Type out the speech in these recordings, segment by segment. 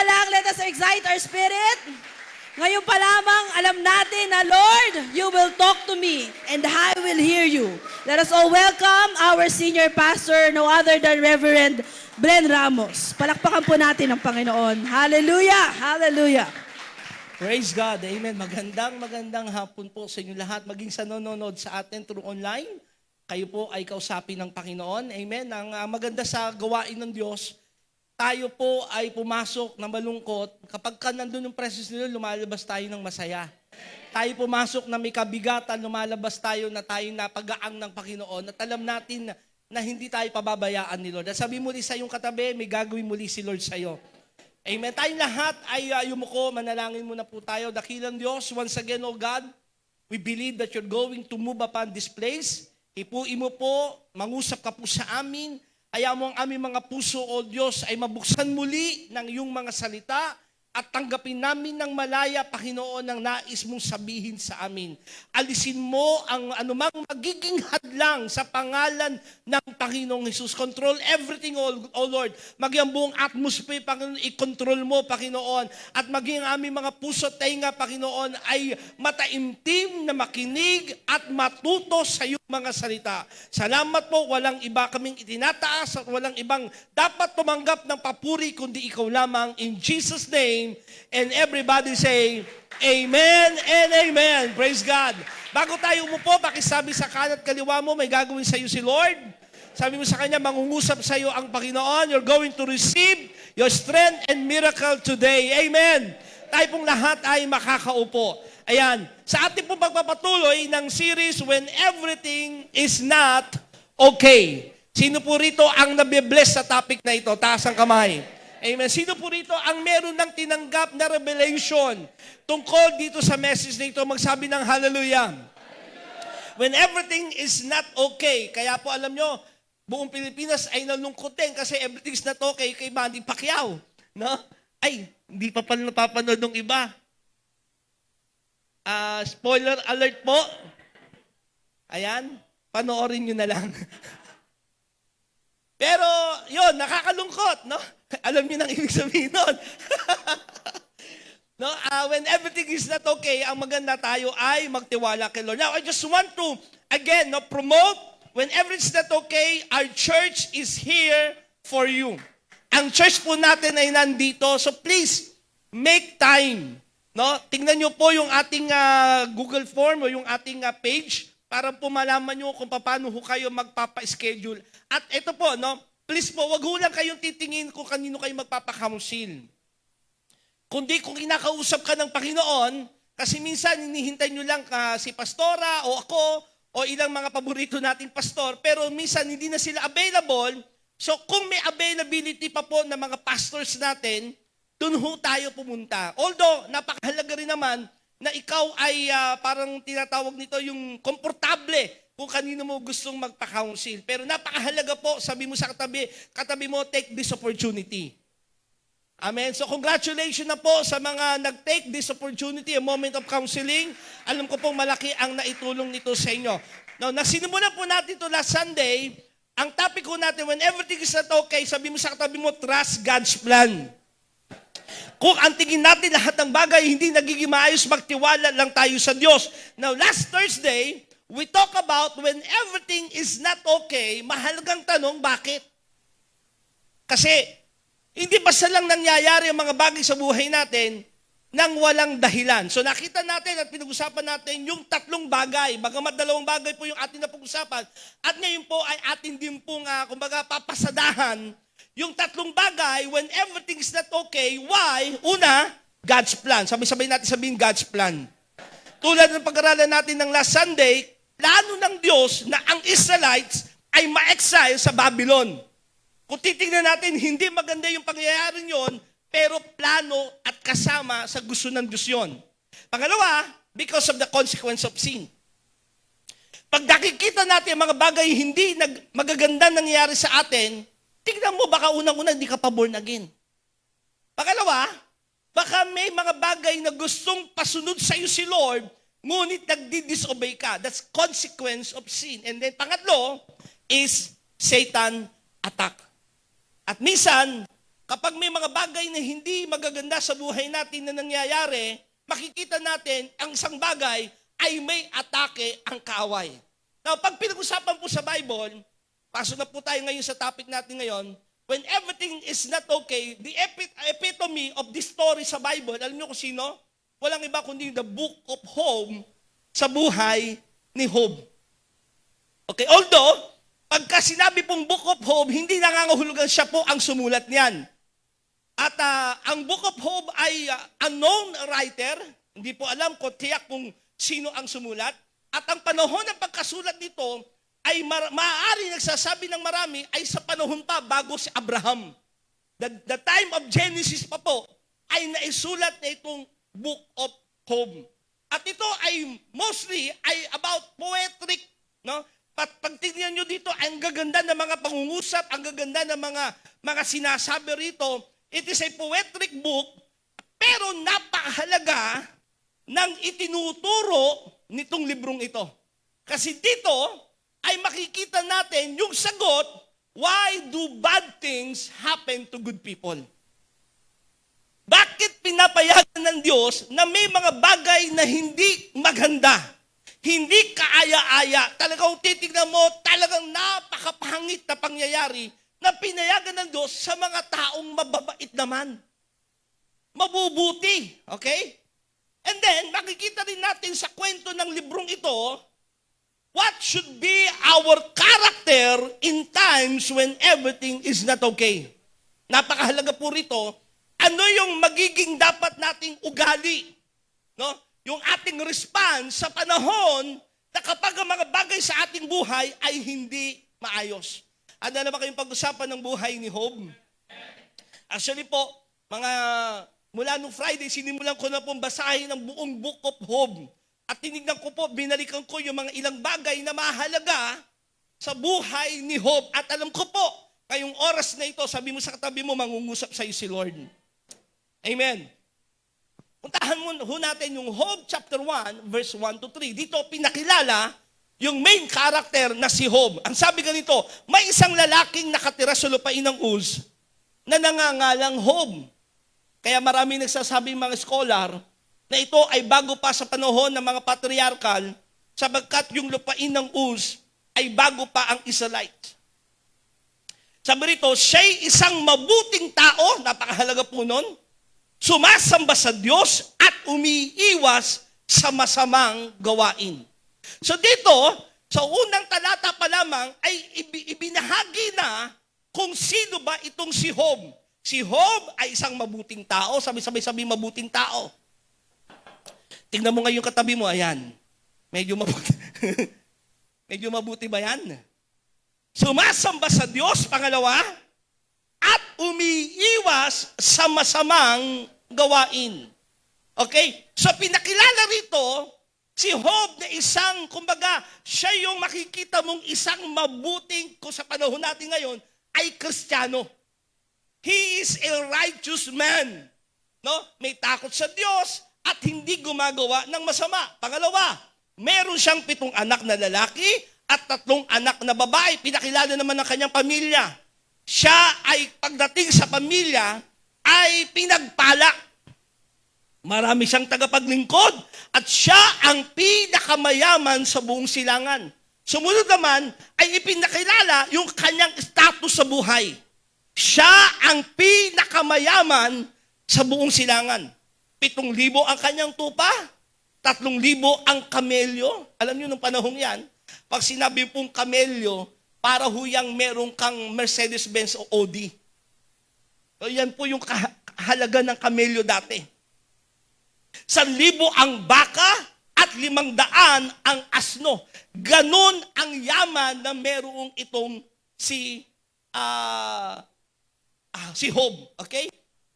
pa lang, let us excite our spirit. Ngayon pa lamang, alam natin na, Lord, you will talk to me and I will hear you. Let us all welcome our senior pastor, no other than Reverend Blen Ramos. Palakpakan po natin ang Panginoon. Hallelujah! Hallelujah! Praise God. Amen. Magandang hapon po sa inyo lahat. Maging sa nanonood sa atin through online. Kayo po ay kausapin ng Panginoon. Amen. Ang maganda sa gawain ng Diyos, tayo po ay pumasok na malungkot. Kapag ka nandun yung presence nila, lumalabas tayo ng masaya. Tayo pumasok na may kabigatan, lumalabas tayo na napagaang ng Panginoon. At alam natin na hindi tayo pababayaan ni Lord. At sabi muli sa iyong katabi, may gagawin muli si Lord sa iyo. Amen. Tayong lahat ay yumuko, manalangin muna po tayo. Dakilang Diyos, once again, O God, we believe that you're going to move upon this place. Ipuin mo po, mangusap ka po sa amin. Ayaw mo ang aming mga puso, O Diyos, ay mabuksan muli ng iyong mga salita at tanggapin namin ng malaya, Panginoon, ang nais mong sabihin sa amin. Alisin mo ang anumang magiging hadlang sa pangalan ng Panginoong Jesus. Control everything, O Lord. Maging ang buong atmosphere, Panginoon, i-control mo, Panginoon. At maging ang aming mga puso at tainga, Panginoon, ay mataimtim na makinig at matuto sa iyong mga salita. Salamat po, walang iba kaming itinataas at walang ibang dapat tumanggap ng papuri kundi ikaw lamang. In Jesus' name, and everybody say, Amen and Amen. Praise God. Bago tayo umupo, pakisabi sa kanan at kaliwa mo, may gagawin sa iyo si Lord. Sabi mo sa Kanya, mangungusap sa iyo ang Panginoon. You're going to receive your strength and miracle today. Amen. Tayo pong lahat ay makakaupo. Ayan. Sa ating pong pagpapatuloy ng series, When Everything is Not Okay. Sino po rito ang nabibless sa topic na ito? Taas ang kamay. Amen. Sino po rito ang meron ng tinanggap na revelation tungkol dito sa message na ito? Magsabi ng hallelujah. When everything is not okay. Kaya po alam nyo, buong Pilipinas ay nalungkot din kasi everything is not okay kay Manny Pacquiao. No? Ay, hindi pa pala napapanood ng iba. Spoiler alert po. Ayan, panoorin nyo na lang. Pero, yun, nakakalungkot, no? Alam niyo nang ibig sabihin nun. No? When everything is not okay, ang maganda tayo ay magtiwala kay Lord. Now, I just want to, again, promote, when everything is not okay, our church is here for you. Ang church po natin ay nandito, so please, make time. No? Tingnan niyo po yung ating Google form o yung ating page para po malaman niyo kung paano ho kayo magpapa-schedule. At ito po, no? Please po, wag ho lang kayong titingin kung kanino kayo magpapakaunsil. Kundi kung kinakausap ka ng Panginoon, kasi minsan hinihintay nyo lang si pastora o ako o ilang mga paborito nating pastor, pero minsan hindi na sila available. So kung may availability pa po ng mga pastors natin, dun ho tayo pumunta. Although, napakahalaga rin naman na ikaw ay parang tinatawag nito yung komportable kung kanino mo gustong magpa-counsel. Pero napakahalaga po, sabi mo sa katabi mo, take this opportunity. Amen. So congratulations na po sa mga nag-take this opportunity, a moment of counseling. Alam ko pong malaki ang naitulong nito sa inyo. Now, nasinimula po natin ito last Sunday. Ang topic ko natin, when everything is not okay, sabi mo sa katabi mo, trust God's plan. Kung ang tingin natin lahat ng bagay, hindi nagiging maayos, magtiwala lang tayo sa Diyos. Now, last Thursday, we talk about when everything is not okay, mahalagang tanong, bakit? Kasi, hindi basta lang nangyayari ang mga bagay sa buhay natin nang walang dahilan. So nakita natin at pinag-usapan natin yung tatlong bagay. Bagamat dalawang bagay po yung ating napag-usapan. At ngayon po ay ating din pong, kumbaga, papasadahan yung tatlong bagay when everything is not okay. Why? Una, God's plan. Sabay-sabay natin sabihin God's plan. Tulad ng pag-aralan natin ng last Sunday, plano ng Diyos na ang Israelites ay ma-exile sa Babylon. Kung titingnan natin, hindi maganda yung pangyayari yon, pero plano at kasama sa gusto ng Diyos yun. Pangalawa, because of the consequence of sin. Pag nakikita natin mga bagay hindi magaganda nangyayari sa atin, tingnan mo, baka unang-una hindi ka pa born again. Pangalawa, baka may mga bagay na gustong pasunod sa iyo si Lord, ngunit nagdi-disobey ka. That's consequence of sin. And then pangatlo is Satan attack. At minsan, kapag may mga bagay na hindi magaganda sa buhay natin na nangyayari, makikita natin ang isang bagay ay may atake ang kaaway. Now, pag pinag-usapan po sa Bible, pasok na po tayo ngayon sa topic natin ngayon, when everything is not okay, the epitome of this story sa Bible, alam niyo kung sino? Walang iba kundi the book of Job sa buhay ni Job. Okay, although, pagka sinabi pong book of Job, hindi nangangahulugan siya po ang sumulat niyan. At ang book of Job ay unknown writer, hindi po alam ko tiyak kung sino ang sumulat. At ang panahon ng pagkasulat nito ay maaari nagsasabi ng marami ay sa panahon pa bago si Abraham. The time of Genesis pa po ay naisulat na itong book of Job. At ito ay mostly ay about poetic, no? Pag tingnan nyo dito, ang gaganda ng mga pangungusap, ang gaganda ng mga sinasabi rito. It is a poetic book, pero napakahalaga ng itinuturo nitong librong ito. Kasi dito ay makikita natin yung sagot, why do bad things happen to good people? Bakit pinapayagan ng Diyos na may mga bagay na hindi maganda, hindi kaaya-aya, talagang titignan mo, talagang napakapangit na pangyayari na pinayagan ng Diyos sa mga taong mababait naman. Mabubuti. Okay? And then, makikita rin natin sa kwento ng librong ito, what should be our character in times when everything is not okay. Napakahalaga po rito, ano yung magiging dapat nating ugali? No? Yung ating response sa panahon na kapag ang mga bagay sa ating buhay ay hindi maayos. Ano na ba kayong pag-usapan ng buhay ni Job? Actually po, mula nung Friday, sinimulan ko na pong basahin ang buong book of Job. At tinignan ko po, binalikan ko yung mga ilang bagay na mahalaga sa buhay ni Job. At alam ko po, ngayong oras na ito, sabi mo sa katabi mo, mangungusap sa iyo si Lord. Amen. Puntahan ho natin yung Job chapter 1, verse 1 to 3. Dito pinakilala yung main character na si Job. Ang sabi ganito, may isang lalaking nakatira sa lupain ng Uz na nangangalang Job. Kaya marami nagsasabi mga scholar na ito ay bago pa sa panahon ng mga patriarkal sapagkat yung lupain ng Uz ay bago pa ang Israelite. Sabi rito, siya'y isang mabuting tao, napakahalaga po nun, sumasamba sa Diyos at umiiwas sa masamang gawain. So dito, sa unang talata pa lamang ay ibinahagi na kung sino ba itong si Job. Si Job ay isang mabuting tao, sabi mabuting tao. Tingnan mo ngayon katabi mo, ayan. Medyo mabuti. Medyo mabuti ba yan? Sumasamba sa Diyos, pangalawa, at umiiwas sa masamang gawain. Okay? So pinakilala rito, si Job na isang, kumbaga, siya yung makikita mong isang mabuting, kung sa panahon natin ngayon, ay Kristiyano. He is a righteous man. No? May takot sa Diyos at hindi gumagawa ng masama. Pangalawa, meron siyang 7 anak na lalaki at 3 anak na babae. Pinakilala naman ng kanyang pamilya. Siya ay pagdating sa pamilya ay pinagpala. Marami siyang tagapaglingkod at siya ang pinakamayaman sa buong silangan. Sumunod naman ay ipinakilala yung kanyang status sa buhay. Siya ang pinakamayaman sa buong silangan. 7,000 ang kanyang tupa, 3,000 ang kamelyo. Alam niyo nung panahon yan, pag sinabi pong kamelyo, para huyang merong kang Mercedes-Benz o Audi. So yan po yung kahalaga ng kamelyo dati. 1,000 ang baka at 500 ang asno. Ganon ang yaman na merong itong si Job. Okay?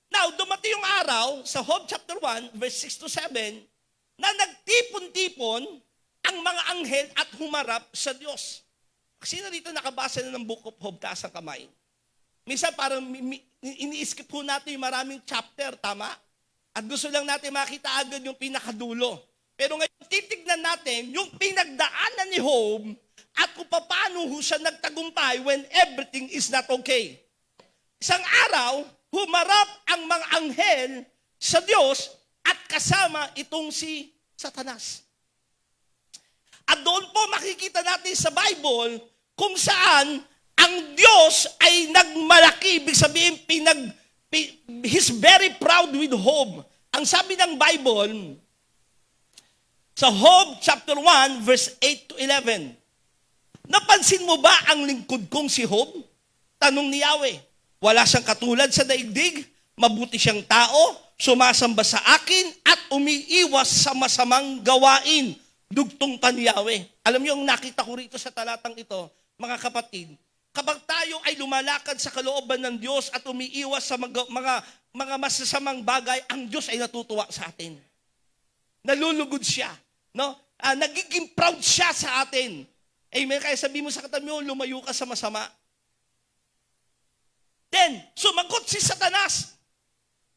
Now, dumating yung araw sa Job chapter 1, verse 6 to 7, na nagtipon-tipon ang mga anghel at humarap sa Diyos. Sino dito nakabasa na ng Book of Job, taas ang kamay? Minsan parang ini-skip po natin yung maraming chapter, tama? At gusto lang natin makita agad yung pinakadulo. Pero ngayon, titignan natin yung pinagdaanan ni Job at kung paano siya nagtagumpay when everything is not okay. Isang araw, humarap ang mga anghel sa Diyos at kasama itong si Satanas. At doon po makikita natin sa Bible kung saan ang Diyos ay nagmalaki, ibig sabihin He's very proud with Job. Ang sabi ng Bible, sa Job chapter 1, verse 8 to 11, napansin mo ba ang lingkod kong si Job? Tanong ni Yahweh. Wala siyang katulad sa daigdig, mabuti siyang tao, sumasamba sa akin, at umiiwas sa masamang gawain. Dugtong pa ni Yahweh. Alam niyo, ang nakita ko rito sa talatang ito, mga kapatid, kapag tayo ay lumalakad sa kalooban ng Diyos at umiiwas sa mga masasamang bagay, ang Diyos ay natutuwa sa atin. Nalulugod siya. No? Nagiging proud siya sa atin. Amen. Kaya sabi mo sa katabi mo, lumayo ka sa masama. Then, sumagot si Satanas.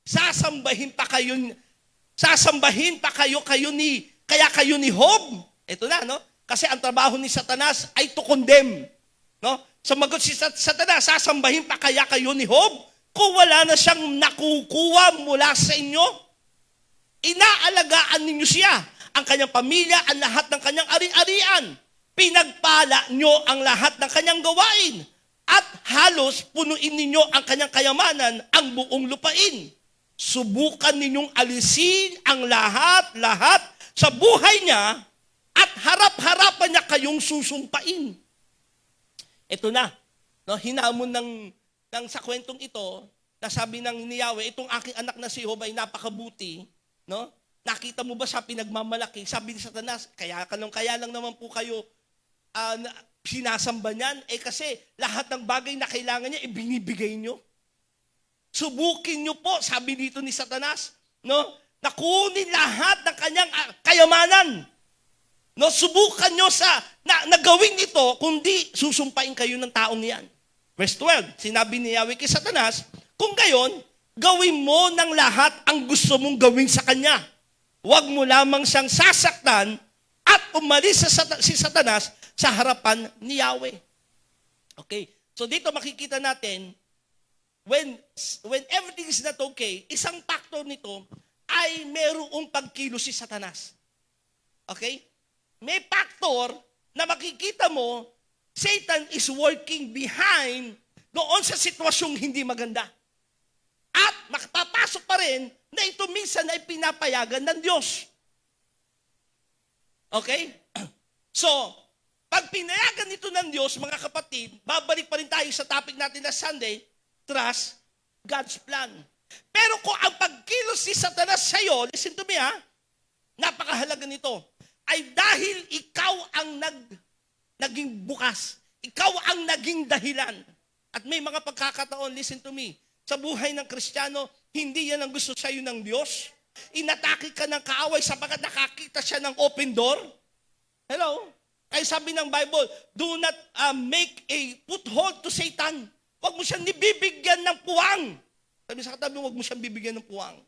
Sasambahin pa kayo ni Job. Ito na, no? Kasi ang trabaho ni Satanas ay to condemn. No? Sumagot si Satanas, sasambahin pa kaya kayo ni Job kung wala na siyang nakukuha mula sa inyo? Inaalagaan ninyo siya, ang kanyang pamilya, ang lahat ng kanyang ari-arian. Pinagpala nyo ang lahat ng kanyang gawain. At halos punuin ninyo ang kanyang kayamanan, ang buong lupain. Subukan ninyong alisin ang lahat sa buhay niya at harap-harapan niya kayong susumpain. Ito na, no, hinamon ng sa kwentong ito, nasabi ng ni Yahweh, itong aking anak na si Job ay napakabuti, no? Nakita mo ba sa pinagmamalaki? Sabi ni Satanas, kaya lang naman po kayo sinasamba niyan, kasi lahat ng bagay na kailangan niya, ibinibigay niyo. Subukin niyo po, sabi dito ni Satanas, no? Nakunin lahat ng kanyang kayamanan. No, subukan nyo na gawin ito, kundi susumpain kayo ng taong yan. Verse 12, sinabi ni Yahweh kay Satanas, kung gayon, gawin mo ng lahat ang gusto mong gawin sa kanya. Huwag mo lamang siyang sasaktan at umalis si Satanas sa harapan ni Yahweh. Okay, so dito makikita natin, when everything is not okay, isang factor nito ay merong pagkilos si Satanas. Okay? May factor na makikita mo, Satan is working behind doon sa sitwasyong hindi maganda. At makapapasok pa rin na ito minsan ay pinapayagan ng Diyos. Okay? So, pag pinayagan ito ng Diyos, mga kapatid, babalik pa rin tayo sa topic natin na Sunday, trust God's plan. Pero kung ang pagkilos si Satanas sa'yo, listen to me ha, napakahalaga nito, ay dahil ikaw ang naging bukas. Ikaw ang naging dahilan. At may mga pagkakataon, listen to me, sa buhay ng Kristiyano, hindi yan ang gusto sa'yo ng Diyos. Inatake ka ng kaaway sapagkat nakakita siya ng open door. Hello? Kaya sabi ng Bible, do not make a foothold to Satan. Huwag mo siyang nibibigyan ng puwang. Sabi sa katabi, huwag mo siyang bibigyan ng puwang.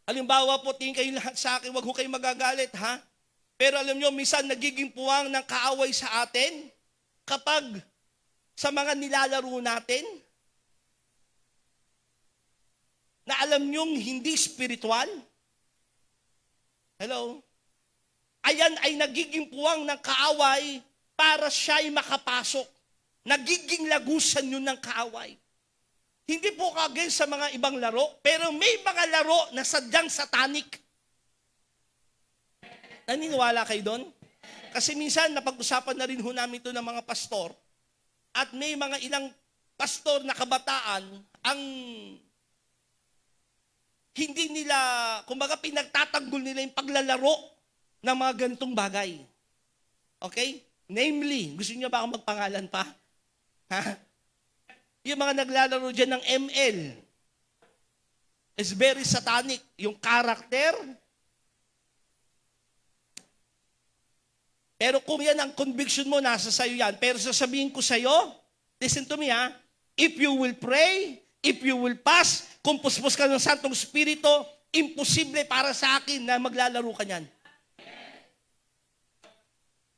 Halimbawa po, tingin kayo lahat sa akin, huwag ho kayo magagalit, ha? Pero alam nyo, minsan nagiging puwang ng kaaway sa atin kapag sa mga nilalaro natin na alam nyong hindi spiritual. Hello? Ayan ay nagiging puwang ng kaaway para siya'y makapasok. Nagiging lagusan yun ng kaaway. Hindi po kagaya sa mga ibang laro, pero may mga laro na sadyang satanic. Naniniwala kayo doon? Kasi minsan napag-usapan na rin ho namin ito ng mga pastor at may mga ilang pastor na kabataan ang hindi nila, kumbaga pinagtatanggol nila yung paglalaro ng mga ganitong bagay. Okay? Namely, gusto niyo ba akong magpangalan pa? Ha? Yung mga naglalaro dyan ng ML is very satanic. Yung character. Pero kung yan ang conviction mo, nasa sayo yan. Pero sasabihin ko sa'yo, listen to me ha, if you will pray, if you will fast, kung puspos ka ng Santong Espiritu, imposible para sa akin na maglalaro ka niyan.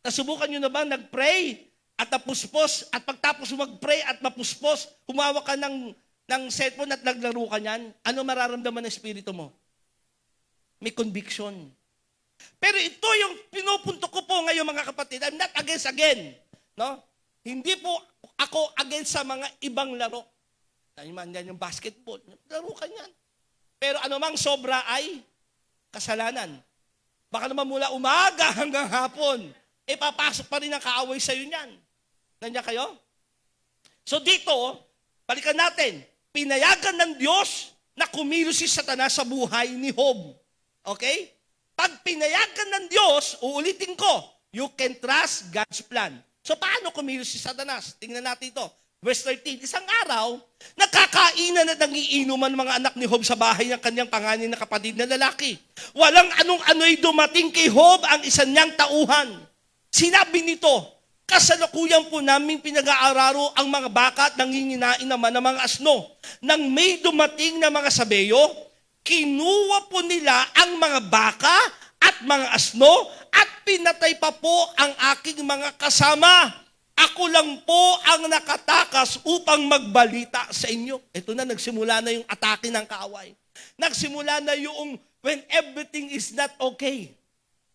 Nasubukan nyo na ba nag-pray at napuspos at pagtapos mag-pray at mapuspos, humawa ka ng ng cellphone at naglaro ka niyan, ano mararamdaman ng espiritu mo? May conviction. Pero ito yung pinupunto ko po ngayon mga kapatid. I'm not against again. No? Hindi po ako against sa mga ibang laro. Yan yung basketball. Laro ka niyan. Pero anumang sobra ay kasalanan. Baka naman mula umaga hanggang hapon, papasok pa rin ang kaaway sa'yo niyan. Nandiyan kayo? So dito, balikan natin, pinayagan ng Diyos na kumilos si Satanas sa buhay ni Job. Okay? Pag pinayagan ng Diyos, uulitin ko, you can trust God's plan. So paano kumilos si Satanas? Tingnan natin ito. Verse 13, isang araw, nakakainan at nangiinuman mga anak ni Job sa bahay ng kanyang panganay na kapatid na lalaki. Walang anong-ano'y dumating kay Job ang isa niyang tauhan. Sinabi nito, kasalukuyan po namin pinag-aararo ang mga baka at nanginginain naman ng mga asno. Nang may dumating na mga sabeyo, kinuha po nila ang mga baka at mga asno at pinatay pa po ang aking mga kasama. Ako lang po ang nakatakas upang magbalita sa inyo. Ito na, nagsimula na yung atake ng kaaway. Nagsimula na yung when everything is not okay.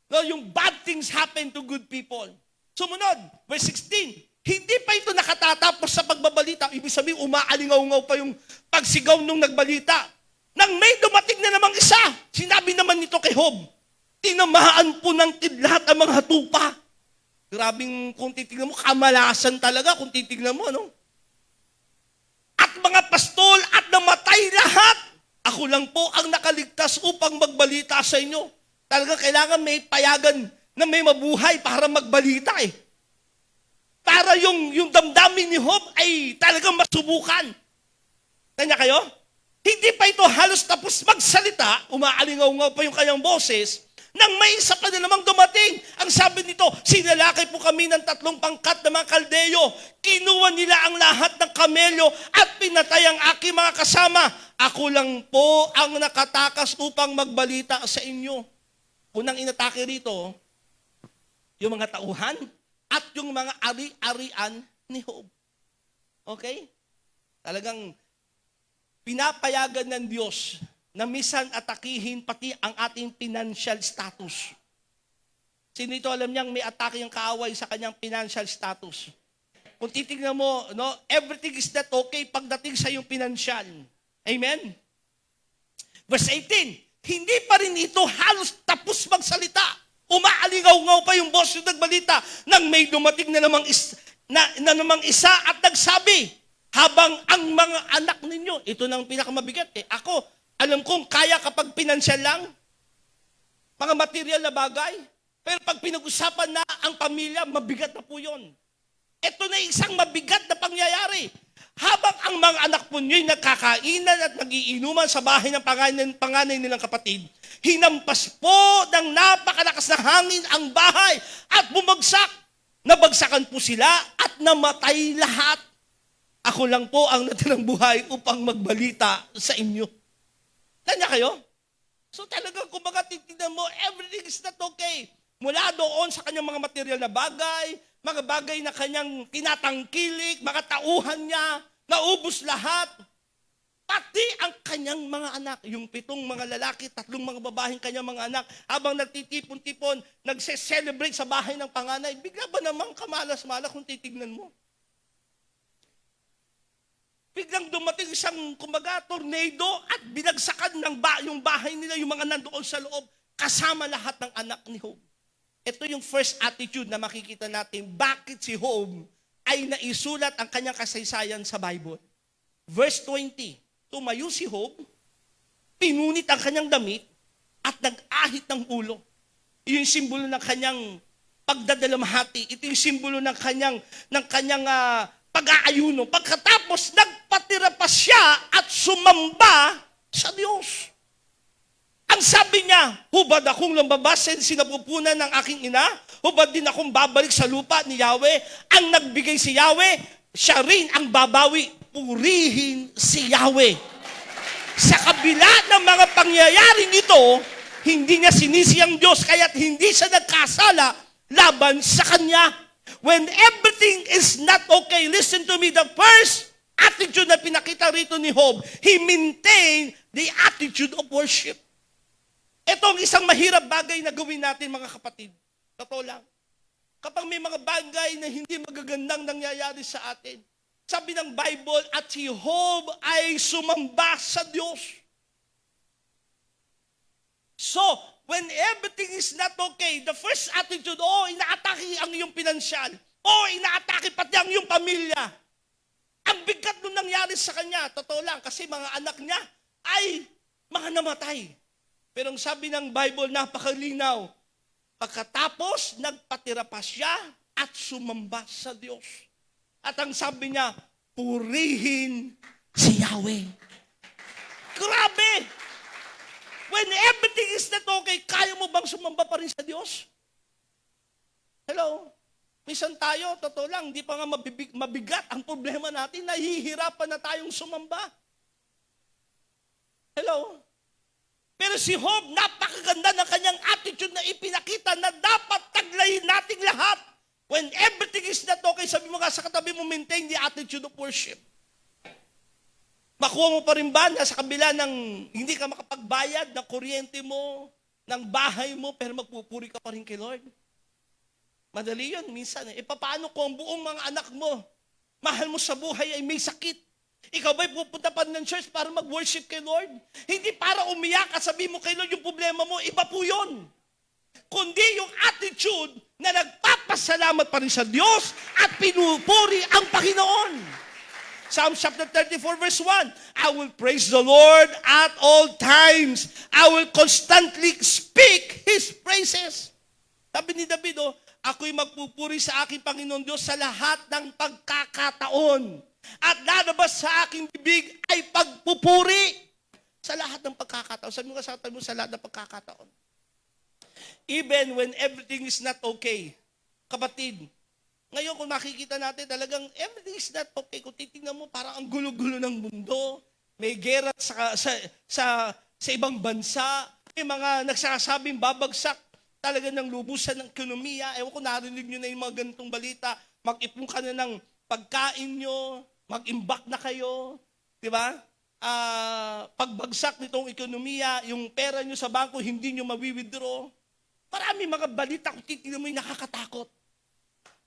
No, yung bad things happen to good people. Sumunod, verse 16. Hindi pa ito nakatatapos sa pagbabalita. Ibig sabihin, umaalingaw-ngaw pa yung pagsigaw nung nagbalita. Nang may dumating na namang isa, sinabi naman nito kay Job, tinamaan po ng kidlat ang mga tupa. Grabing kung titignan mo, kamalasan talaga kung titignan mo, no? At mga pastol at namatay lahat. Ako lang po ang nakaligtas upang magbalita sa inyo. Talaga kailangan may payagan na may mabuhay para magbalita eh. Para yung damdamin ni Job ay talagang masubukan. Tanya kayo? Hindi pa ito halos tapos magsalita, umaalingaw-ngaw pa yung kanyang boses, nang may isa pa na namang dumating. Ang sabi nito, sinalakay po kami ng 3 pangkat na mga kaldeyo. Kinuha nila ang lahat ng kamelyo at pinatay ang aking mga kasama. Ako lang po ang nakatakas upang magbalita sa inyo. Unang inatake rito, yung mga tauhan at yung mga ari-arian ni Job. Okay? Talagang pinapayagan ng Diyos na minsan atakihin pati ang ating financial status. Sino ito alam niyang may atake yung kaaway sa kanyang financial status? Kung titignan mo, no, everything is not okay pagdating sa iyong financial. Amen? Verse 18, hindi pa rin ito halos tapos magsalita. Umaalingaw-ngaw pa yung boss yung nagbalita nang may dumating na namang isa at nagsabi, habang ang mga anak ninyo, ito nang pinakamabigat eh. Ako, alam kong kaya kapag pinansyal lang, mga material na bagay, pero pag pinag-usapan na ang pamilya, mabigat na po yun. Ito na isang mabigat na pangyayari. Habang ang mga anak po nyo'y nagkakainan at nagiinuman sa bahay ng panganay nilang kapatid, hinampas po ng napakalakas na hangin ang bahay at bumagsak. Nabagsakan po sila at namatay lahat. Ako lang po ang natirang buhay upang magbalita sa inyo. Tanya kayo? So talagang kumbaga titignan mo, everything is not okay. Mula doon sa kanyang mga material na bagay, mga bagay na kanyang tinatangkilik, mga tauhan niya, naubos lahat. Pati ang kanyang mga anak, yung 7 mga lalaki, 3 mga babaeng kanyang mga anak, habang nagtitipon-tipon, nagse-celebrate sa bahay ng panganay, bigla ba namang kamalas-malas kung titignan mo? Biglang dumating isang, kumbaga, tornado at binagsakan yung bahay nila, yung mga nandoon sa loob, kasama lahat ng anak ni Job. Ito yung first attitude na makikita natin, bakit si Job ay naisulat ang kanyang kasaysayan sa Bible. Verse 20, tumayo si Job, pinunit ang kanyang damit, at nag-ahit ng ulo. Iyon yung simbolo ng kanyang pagdadalamhati. Ito yung simbolo ng kanyang pag-aayuno. Pagkatapos, nagpatira pa siya at sumamba sa Diyos. Ang sabi niya, hubad akong lambabasin sinapupunan ng aking ina, hubad din akong babalik sa lupa ni Yahweh. Ang nagbigay si Yahweh, siya rin ang babawi. Purihin si Yahweh. Sa kabila ng mga pangyayaring ito, hindi niya sinisi ang Diyos, kaya't hindi siya nagkasala laban sa Kanya. When everything is not okay, listen to me, the first attitude na pinakita rito ni Job, he maintained the attitude of worship. Ito ang isang mahirap bagay na gawin natin, mga kapatid. Totoo lang. Kapag may mga bagay na hindi magagandang nangyayari sa atin, sabi ng Bible, at si Job ay sumamba sa Diyos. So, when everything is not okay, the first attitude, inaatake ang iyong pinansyal. Inaatake pati ang iyong pamilya. Ang bigat nung nangyari sa kanya, totoo lang, kasi mga anak niya ay mga namatay. Pero ang sabi ng Bible, napakalinaw. Pagkatapos, nagpatira pa siya at sumamba sa Diyos. At ang sabi niya, purihin si Yahweh. Grabe! When everything is not okay, kaya mo bang sumamba pa rin sa Diyos? Hello? Minsan tayo, totoo lang, hindi pa nga mabigat ang problema natin, nahihirapan na tayong sumamba. Hello? Pero si Job, napakaganda ng kanyang attitude na ipinakita na dapat taglayin nating lahat. When everything is not okay, sabi mo nga sa katabi mo, maintain the attitude of worship. Makuha mo pa rin ba na sa kabila ng hindi ka makapagbayad ng kuryente mo, ng bahay mo, pero magpupuri ka pa rin kay Lord? Madali yun, minsan. Paano kung ang buong mga anak mo, mahal mo sa buhay ay may sakit? Ikaw ba'y pupunta pa ng church para mag-worship kay Lord? Hindi para umiyak at sabihin mo kay Lord yung problema mo, iba po yun. Kundi yung attitude na nagpapasalamat pa rin sa Diyos at pinupuri ang Panginoon. Psalm chapter 34 verse 1, I will praise the Lord at all times. I will constantly speak His praises. Sabi ni David, ako'y magpupuri sa aking Panginoon Diyos sa lahat ng pagkakataon. At lalabas sa aking bibig ay pagpupuri sa lahat ng pagkakataon. Sabi mo sa lahat ng pagkakataon. Even when everything is not okay. Kapatid, ngayon kung makikita natin talagang everything is not okay. Kung titingnan mo, parang ang gulo-gulo ng mundo. May gera sa ibang bansa. May mga nagsasabing babagsak talaga ng lubusan ng ekonomiya. Ewan ko, narinig nyo na yung mga ganitong balita. Mag-ipon ka na ng pagkain nyo, mag-imbak na kayo, di ba? Pagbagsak nitong ekonomiya, yung pera nyo sa bangko, hindi nyo mawi-withdraw. Marami mga balita kung titignan mo yung nakakatakot.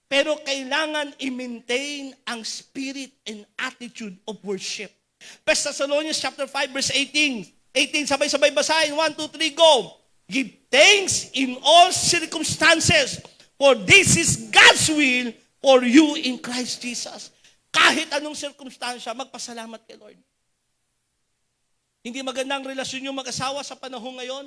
Pero kailangan i-maintain ang spirit and attitude of worship. 1 Thessalonians chapter 5 verse 18. Sabay-sabay basahin. 1, 2, 3, go! Give thanks in all circumstances, for this is God's will for you in Christ Jesus. Kahit anong circumstansya, magpasalamat kay Lord. Hindi magandang relasyon yung mag-asawa sa panahon ngayon,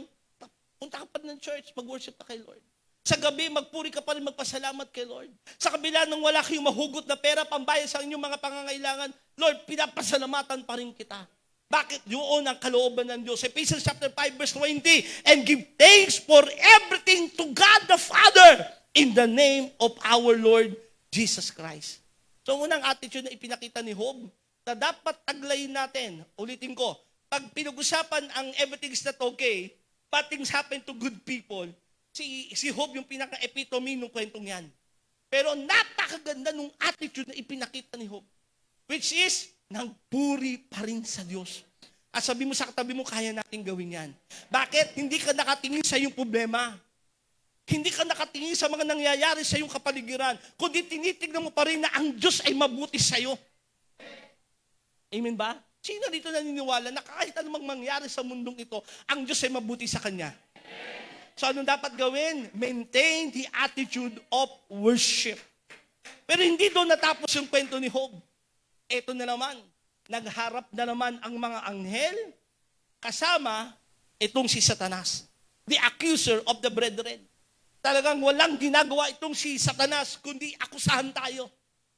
punta ka pa ng church, mag-worship ka kay Lord. Sa gabi, magpuri ka pa rin, magpasalamat kay Lord. Sa kabila ng wala kayong mahugot na pera, pambayad sa inyong mga pangangailangan, Lord, pinapasalamatan pa rin kita. Bakit? Yun ang kalooban ng Diyos. Ephesians chapter 5 verse 20, and give thanks for everything to God the Father in the name of our Lord Jesus Christ. So, unang attitude na ipinakita ni Job, na dapat taglayin natin. Ulitin ko, pag pinag-usapan ang everything is not okay, bad things happen to good people, si Job yung pinaka-epitome ng kwentong yan. Pero napakaganda nung attitude na ipinakita ni Job, which is, nagpuri pa rin sa Diyos. At sabi mo sa katabi mo, kaya natin gawin yan. Bakit? Hindi ka nakatingin sa iyong problema. Hindi ka nakatingin sa mga nangyayari sa iyong kapaligiran. Kundi tinitignan mo pa rin na ang Diyos ay mabuti sa iyo. Amen ba? Sino dito naniniwala na kahit anumang mangyari sa mundong ito, ang Diyos ay mabuti sa Kanya? So anong dapat gawin? Maintain the attitude of worship. Pero hindi doon natapos yung kwento ni Job. Ito na naman, nagharap na naman ang mga anghel kasama itong si Satanas, the accuser of the brethren. Talagang walang ginagawa itong si Satanas, kundi akusahan tayo.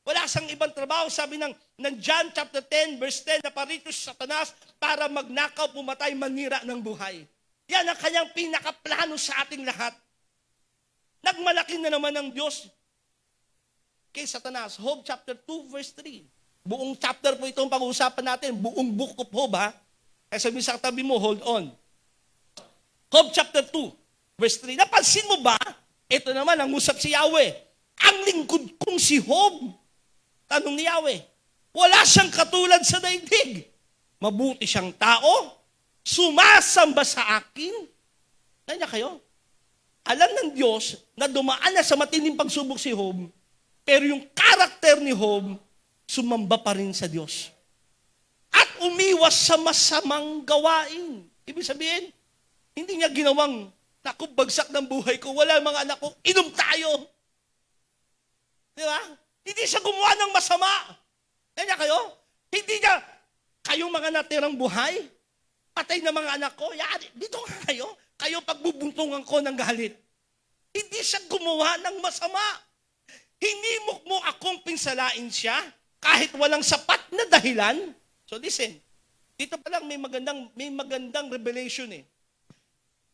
Wala siyang ibang trabaho. Sabi ng John chapter 10, verse 10, na parito si Satanas para magnakaw, pumatay, manira ng buhay. Yan ang kanyang pinakaplano sa ating lahat. Nagmalaki na naman ng Diyos kay Satanas. Job chapter 2, verse 3. Buong chapter po itong pag-uusapan natin. Buong book of Job, ha? Kaya sabi sa katabi mo, hold on. Job chapter 2, verse 3. Napansin mo ba? Ito naman, ang usap si Yahweh. Ang lingkod kong si Job. Tanong ni Yahweh, Wala siyang katulad sa daigdig. Mabuti siyang tao, sumasamba sa akin. Kanya kayo, alam ng Diyos na dumaan na sa matinding pagsubok si Job, pero yung karakter ni Job, sumamba pa rin sa Diyos. At umiwas sa masamang gawain. Ibig sabihin, hindi niya ginawang, naku, bagsak ng buhay ko, wala mga anak ko, inom tayo. Di ba? Hindi siya gumawa ng masama. Kanya kayo, hindi niya, kayong mga natirang buhay, patay na mga anak ko, yari, dito nga kayo pagbubuntungan ko ng galit. Hindi siya gumawa ng masama. Hinimok mo akong pinsalain siya, kahit walang sapat na dahilan. So listen, dito pa lang may magandang revelation eh.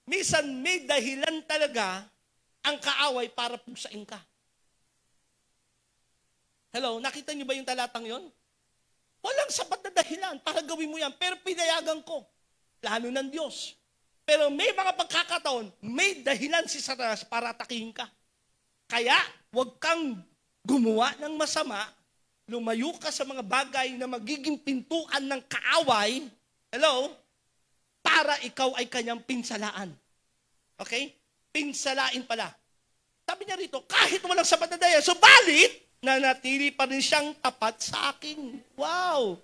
Minsan may dahilan talaga ang kaaway para pugsain ka. Hello, nakita niyo ba yung talatang yon? Walang sapat na dahilan para gawin mo yan, pero pinayagan ko. Plano ng Diyos. Pero may mga pagkakataon, may dahilan si Satanas para atakihin ka. Kaya, huwag kang gumawa ng masama, lumayo ka sa mga bagay na magiging pintuan ng kaaway, hello, para ikaw ay kanyang pinsalaan. Okay? Pinsalain pala. Sabi niya rito, kahit walang sapat na dahilan, subalit, nanatili pa rin siyang tapat sa akin. Wow!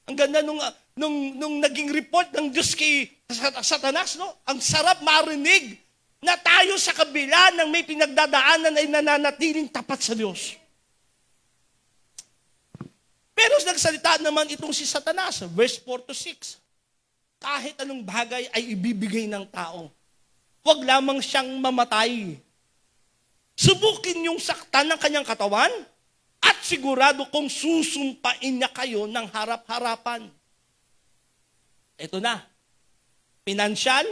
Ang ganda nung naging report ng Diyos kay Satanas, no? Ang sarap marinig na tayo sa kabila ng may pinagdadaanan ay nananatiling tapat sa Diyos. Pero nagsalita naman itong si Satanas, verse 4 to 6. Kahit anong bagay ay ibibigay ng tao. Huwag lamang siyang mamatay. Subukin yung saktan ng kanyang katawan at sigurado kong susumpain niya kayo ng harap-harapan. Ito na. Financial,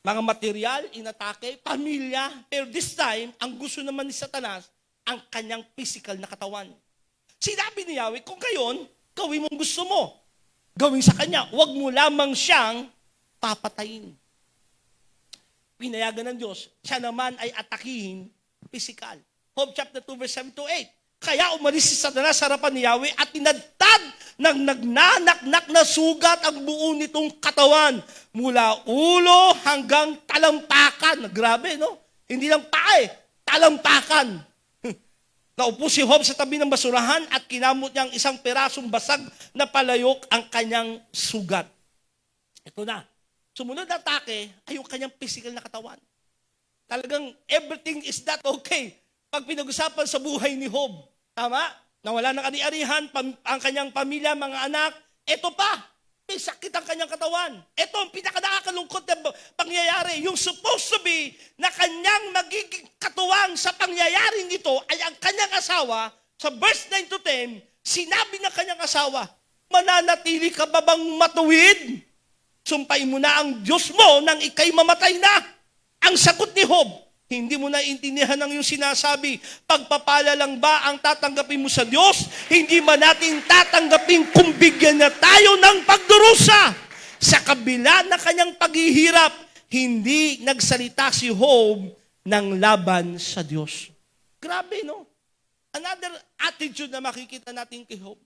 mga material, inatake, pamilya. Pero this time, ang gusto naman ni Satanas, ang kanyang physical na katawan. Sinabi ni Yahweh, kung gayon, gawin mong gusto mo. Gawin sa kanya, huwag mo lamang siyang papatayin. Pinayagan ng Diyos, siya naman ay atakihin physical. Job chapter 2 verse 7 to 8. Kaya umalis si Satanas sa harapan ni Yahweh at tinadtad ng nagnanaknak na sugat ang buo nitong katawan. Mula ulo hanggang talampakan. Grabe, no? Hindi lang pae, talampakan. Naupo si Job sa tabi ng basurahan at kinamot niya ang isang perasong basag na palayok ang kanyang sugat. Ito na. Sumunod na atake ay yung kanyang physical na katawan. Talagang everything is not okay. Pag pinag-usapan sa buhay ni Job, tama? Nawala ng ari-arihan, ang kanyang pamilya, mga anak, eto pa, may sakit ang kanyang katawan. Ito ang pinaka-nakakalungkot na pangyayari. Yung supposed to be na kanyang magiging katuwang sa pangyayaring ito ay ang kanyang asawa, sa verse 9 to 10, sinabi ng kanyang asawa, mananatili ka ba bang matuwid? Sumpain mo na ang Diyos mo nang ikay mamatay na. Ang sagot ni Job, hindi mo naintindihan ang iyong sinasabi. Pagpapala lang ba ang tatanggapin mo sa Diyos? Hindi man natin tatanggapin kung bigyan na tayo ng pagdurusa. Sa kabila na kanyang paghihirap, hindi nagsalita si Job ng laban sa Diyos. Grabe, no? Another attitude na makikita natin kay Job.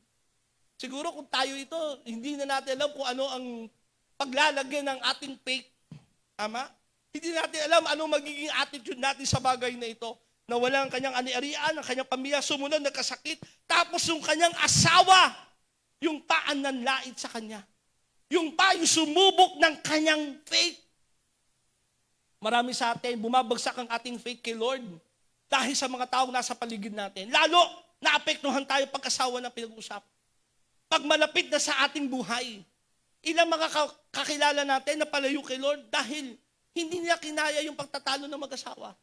Siguro kung tayo ito, hindi na natin alam kung ano ang paglalagyan ng ating faith. Tama? Hindi natin alam anong magiging attitude natin sa bagay na ito. Na wala ang kanyang ani-arian, ang kanyang pamilya, sumunod, nagkasakit. Tapos yung kanyang asawa, yung paan nanlait sa kanya. Yung yung sumubok ng kanyang faith. Marami sa atin, bumabagsak ang ating faith kay Lord dahil sa mga taong nasa paligid natin. Lalo, naapektuhan tayo pag-asawa ng pinag-usap. Pag malapit na sa ating buhay, ilang mga kakilala natin na palayo kay Lord dahil hindi nila kinaya yung pagtatalo ng mag-asawa.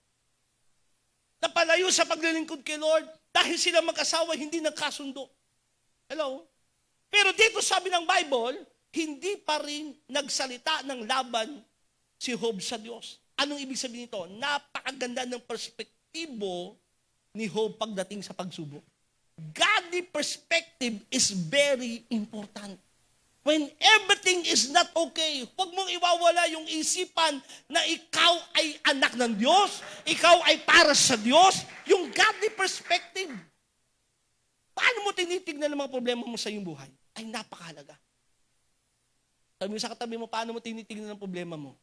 Napalayo sa paglilingkod kay Lord dahil sila mag-asawa hindi nagkasundo. Hello? Pero dito sabi ng Bible, hindi pa rin nagsalita ng laban si Job sa Diyos. Anong ibig sabihin nito? Napakaganda ng perspektibo ni Job pagdating sa pagsubok. Godly perspective is very important. When everything is not okay, huwag mong iwawala yung isipan na ikaw ay anak ng Diyos, ikaw ay para sa Diyos, yung godly perspective. Paano mo tinitignan ang mga problema mo sa iyong buhay? Ay napakahalaga. Sabi mo sa katabi mo, paano mo tinitignan ang problema mo?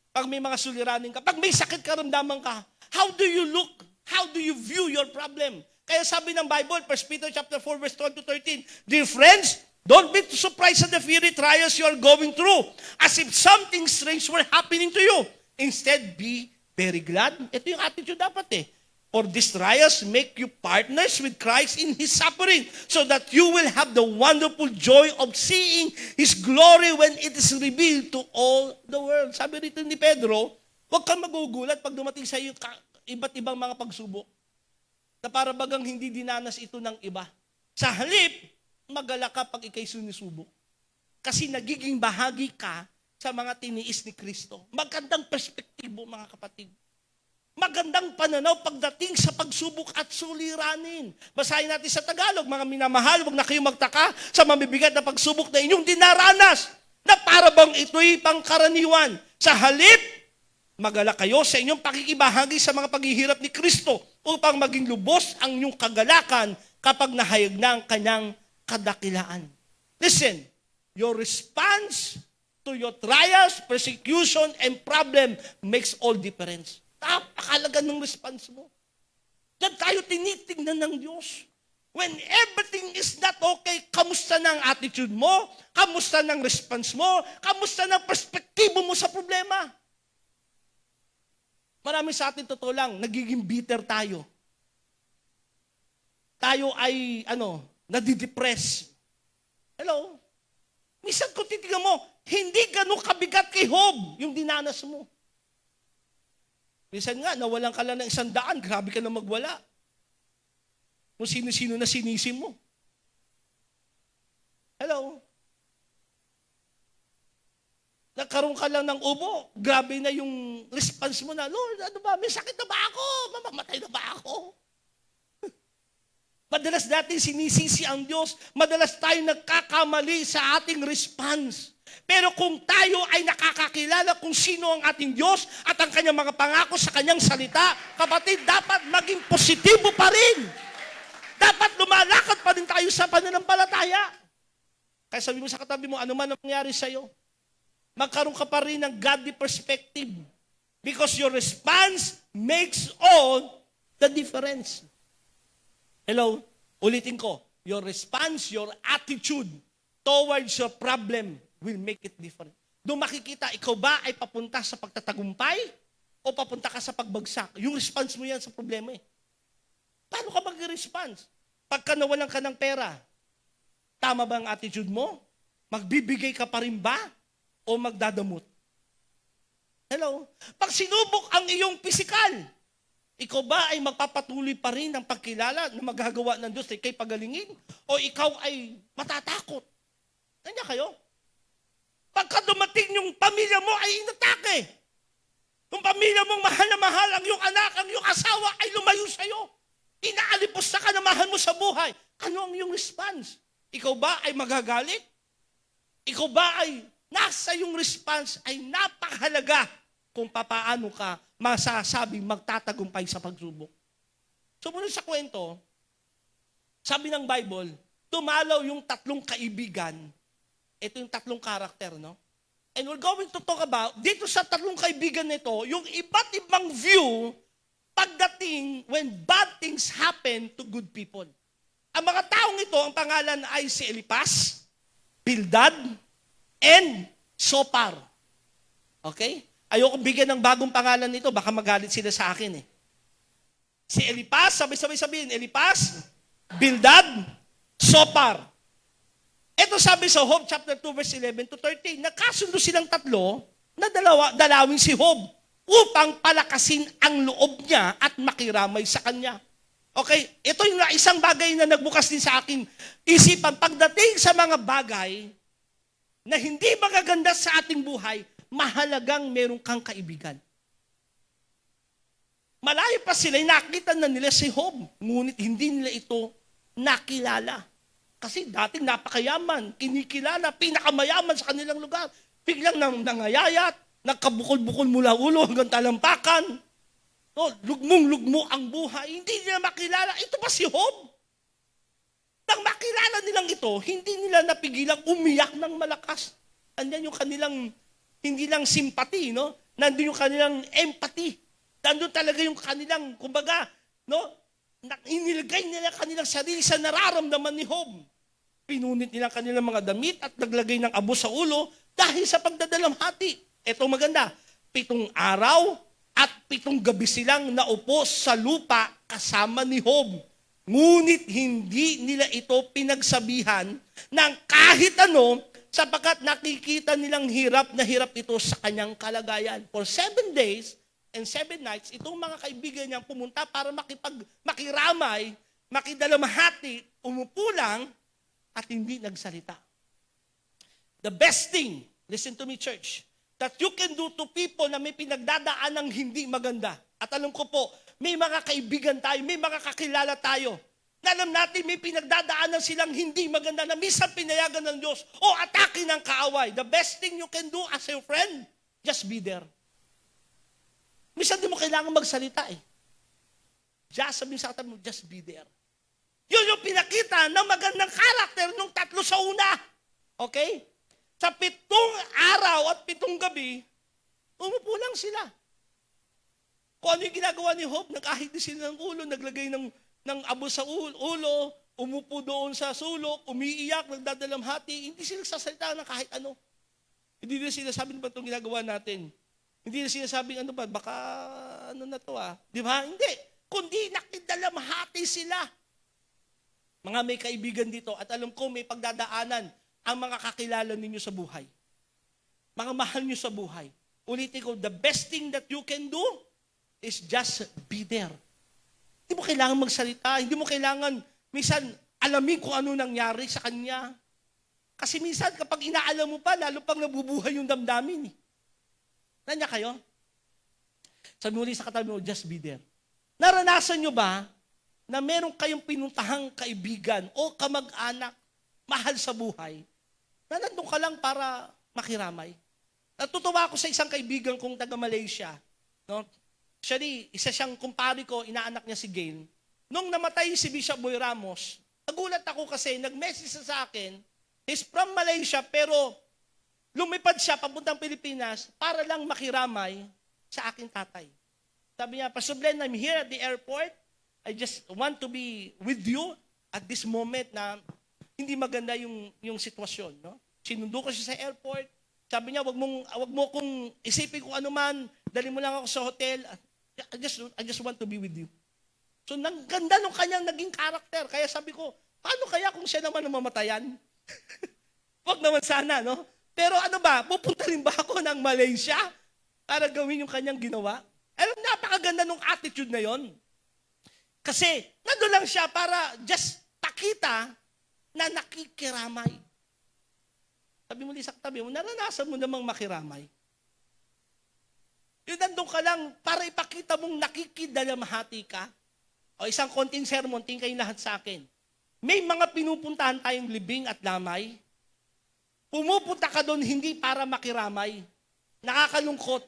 Pag may mga suliranin ka, pag may sakit karamdaman ka, how do you look? How do you view your problem? Kaya sabi ng Bible, 1 Peter chapter 4, verse 12 to 13, Dear friends, don't be surprised at the fiery trials you are going through, as if something strange were happening to you. Instead, be very glad. Ito yung attitude dapat eh. For these trials make you partners with Christ in His suffering, so that you will have the wonderful joy of seeing His glory when it is revealed to all the world. Sabi rito ni Pedro, huwag kang magugulat pag dumating sa iyo iba't ibang mga pagsubok na para bagang hindi dinanas ito ng iba. Sa halip, magalak ka pag ikay sinusubok. Kasi nagiging bahagi ka sa mga tiniis ni Kristo. Magandang perspektibo, mga kapatid. Magandang pananaw pagdating sa pagsubok at suliranin. Basahin natin sa Tagalog, mga minamahal, huwag na kayong magtaka sa mabibigat na pagsubok na inyong dinaranas na para bang ito'y pangkaraniwan. Sa halip, magalak kayo sa inyong pakikibahagi sa mga paghihirap ni Kristo upang maging lubos ang inyong kagalakan kapag nahayag na ang kanyang kadakilaan. Listen, your response to your trials, persecution, and problem makes all difference. Napakalaga ng response mo. Diyan tayo tinitingnan ng Diyos. When everything is not okay, kamusta na ang attitude mo? Kamusta na ang response mo? Kamusta na ang perspektibo mo sa problema? Marami sa atin, totoo lang, nagiging bitter tayo. Tayo ay, nadidepress. Hello? Minsan kung titignan mo, hindi ganun kabigat kay Job yung dinanas mo. Minsan nga, nawalan ka lang ng 100, grabe ka na magwala. Kung sino-sino na sinisim mo. Hello? Nagkaroon ka lang ng ubo, grabe na yung response mo na, Lord, ano ba, may sakit na ba ako? Mamamatay na ba ako? Madalas natin sinisisi ang Diyos, madalas tayo nagkakamali sa ating response. Pero kung tayo ay nakakakilala kung sino ang ating Diyos at ang kanyang mga pangako sa kanyang salita, kapatid, dapat maging positibo pa rin. Dapat lumalakad pa rin tayo sa pananampalataya. Kaya sabi mo sa katabi mo, ano man ang nangyari sa'yo, magkaroon ka pa rin ng godly perspective. Because your response makes all the difference. Hello? Ulitin ko. Your response, your attitude towards your problem will make it different. Doon makikita, ikaw ba ay papunta sa pagtatagumpay o papunta ka sa pagbagsak? Yung response mo yan sa problema eh. Paano ka mag-response? Pagka nawalan ka ng pera, tama ba ang attitude mo? Magbibigay ka pa rin ba? O magdadamot? Hello? Pag sinubok ang iyong pisikal, ikaw ba ay magpapatuloy pa rin ng pagkilala na magagawa ng Diyos ay kay pagalingin? O ikaw ay matatakot? Kanya kayo? Pagka dumating yung pamilya mo ay inatake. Yung pamilya mong mahal na mahal, ang iyong anak, ang iyong asawa ay lumayo sa'yo. Inaalipos sa kanamahan mo sa buhay. Ano ang iyong response? Ikaw ba ay magagalit? Ikaw ba ay nasa iyong response ay napakahalaga kung papaano ka masasabing magtatagumpay sa pagsubok. Sumunod sa kwento, sabi ng Bible, tumalaw yung 3 kaibigan. Ito yung 3 karakter, no? And we're going to talk about, dito sa 3 kaibigan nito, yung iba't ibang view pagdating when bad things happen to good people. Ang mga taong ito, ang pangalan ay si Elipas, Bildad, and Sopar. Okay? Ayoko bigyan ng bagong pangalan nito, baka magalit sila sa akin eh. Si Elipas, sabay-sabay sabihin, Elipas, Bildad, Sopar. Ito sabi sa Job chapter 2 verse 11 to 13, nakasundo silang 3 na dalawin si Job upang palakasin ang loob niya at makiramay sa kanya. Okay, ito yung isang bagay na nagbukas din sa aking isipan. Pagdating sa mga bagay na hindi magaganda sa ating buhay, mahalagang meron kang kaibigan. Malayo pa sila, nakita na nila si Job, ngunit hindi nila ito nakilala. Kasi dating napakayaman, kinikilala, pinakamayaman sa kanilang lugar. Biglang nangayayat, nagkabukol-bukol mula ulo hanggang talampakan. No, lugmong-lugmo ang buhay. Hindi nila makilala. Ito pa si Job. Nang makilala nilang ito, hindi nila napigilang umiyak ng malakas. Andyan yung kanilang, hindi lang sympathy, no? Nandun yung kanilang empathy. Nandun talaga yung kanilang, kumbaga, no? Inilagay nila kanilang sarili sa nararamdaman ni Job. Pinunit nila kanilang mga damit at naglagay ng abo sa ulo dahil sa pagdadalamhati. Ito maganda, 7 araw at 7 gabi silang naupo sa lupa kasama ni Job. Ngunit hindi nila ito pinagsabihan ng kahit ano sapagkat nakikita nilang hirap na hirap ito sa kanyang kalagayan. For 7 days and 7 nights, itong mga kaibigan niyang pumunta para makiramay, makidalamhati, umupo lang at hindi nagsalita. The best thing, listen to me church, that you can do to people na may pinagdadaan ng hindi maganda. At alam ko po, may mga kaibigan tayo, may mga kakilala tayo, na alam natin may pinagdadaanan silang hindi maganda na minsan pinayagan ng Diyos o atake ng kaaway. The best thing you can do as a friend, just be there. Minsan di mo kailangan magsalita eh. Just sabihin sa katabi mo, just be there. Yun yung pinakita ng magandang karakter nung 3 sa una. Okay? Sa 7 araw at 7 gabi, umupo lang sila. Kung ano yung ginagawa ni Job, nag-ahit din sila ng ulo, naglagay ng abo sa ulo, umupo doon sa sulok, umiiyak, nagdadalamhati, hindi sila sasalita ng kahit ano. Hindi nila sinasabi ba itong ginagawa natin? Hindi nila sinasabing ano ba, baka ano na to Di ba? Hindi. Kundi nakidalamhati sila. Mga may kaibigan dito at alam ko may pagdadaanan ang mga kakilala ninyo sa buhay. Mga mahal nyo sa buhay. Ulitin ko, the best thing that you can do is just be there. Hindi mo kailangan magsalita, hindi mo kailangan, minsan, alamin kung ano nangyari sa kanya. Kasi minsan, kapag inaalam mo pa, lalo pang nabubuhay yung damdamin. Nanya kayo? Sabi mo rin sa katabi mo, just be there. Naranasan nyo ba na meron kayong pinuntahang kaibigan o kamag-anak, mahal sa buhay, na nandun ka lang para makiramay? Natutuwa ako sa isang kaibigan kong taga-Malaysia. No? Actually, isa siyang kumpari ko, inaanak niya si Gail. Nung namatay si Bishop Boy Ramos, nagulat ako kasi nag-message siya sa akin, he's from Malaysia pero lumipad siya papuntang Pilipinas para lang makiramay sa aking tatay. Sabi niya, Pastor Glenn, I'm here at the airport. I just want to be with you at this moment na hindi maganda yung sitwasyon. No? Sinundo ko siya sa airport. Sabi niya, wag mo kung isipin kung ano man, dali mo lang ako sa hotel. I just want to be with you. So, ganda nung kanyang naging karakter. Kaya sabi ko, paano kaya kung siya naman ang mamatayan? Wag naman sana, no? Pero ano ba, pupunta rin ba ako ng Malaysia para gawin yung kanyang ginawa? Alam, napakaganda nung attitude na yon. Kasi, nandun lang siya para just pakita na nakikiramay. Sabi mo, Lisa, tabi mo, naranasan mo namang makiramay. Yung nandun ka lang para ipakita mong nakikidalamhati ka. O isang konting sermon, tingin kayo lahat sa akin. May mga pinupuntahan tayong libing at lamay. Pumupunta ka doon hindi para makiramay. Nakakalungkot.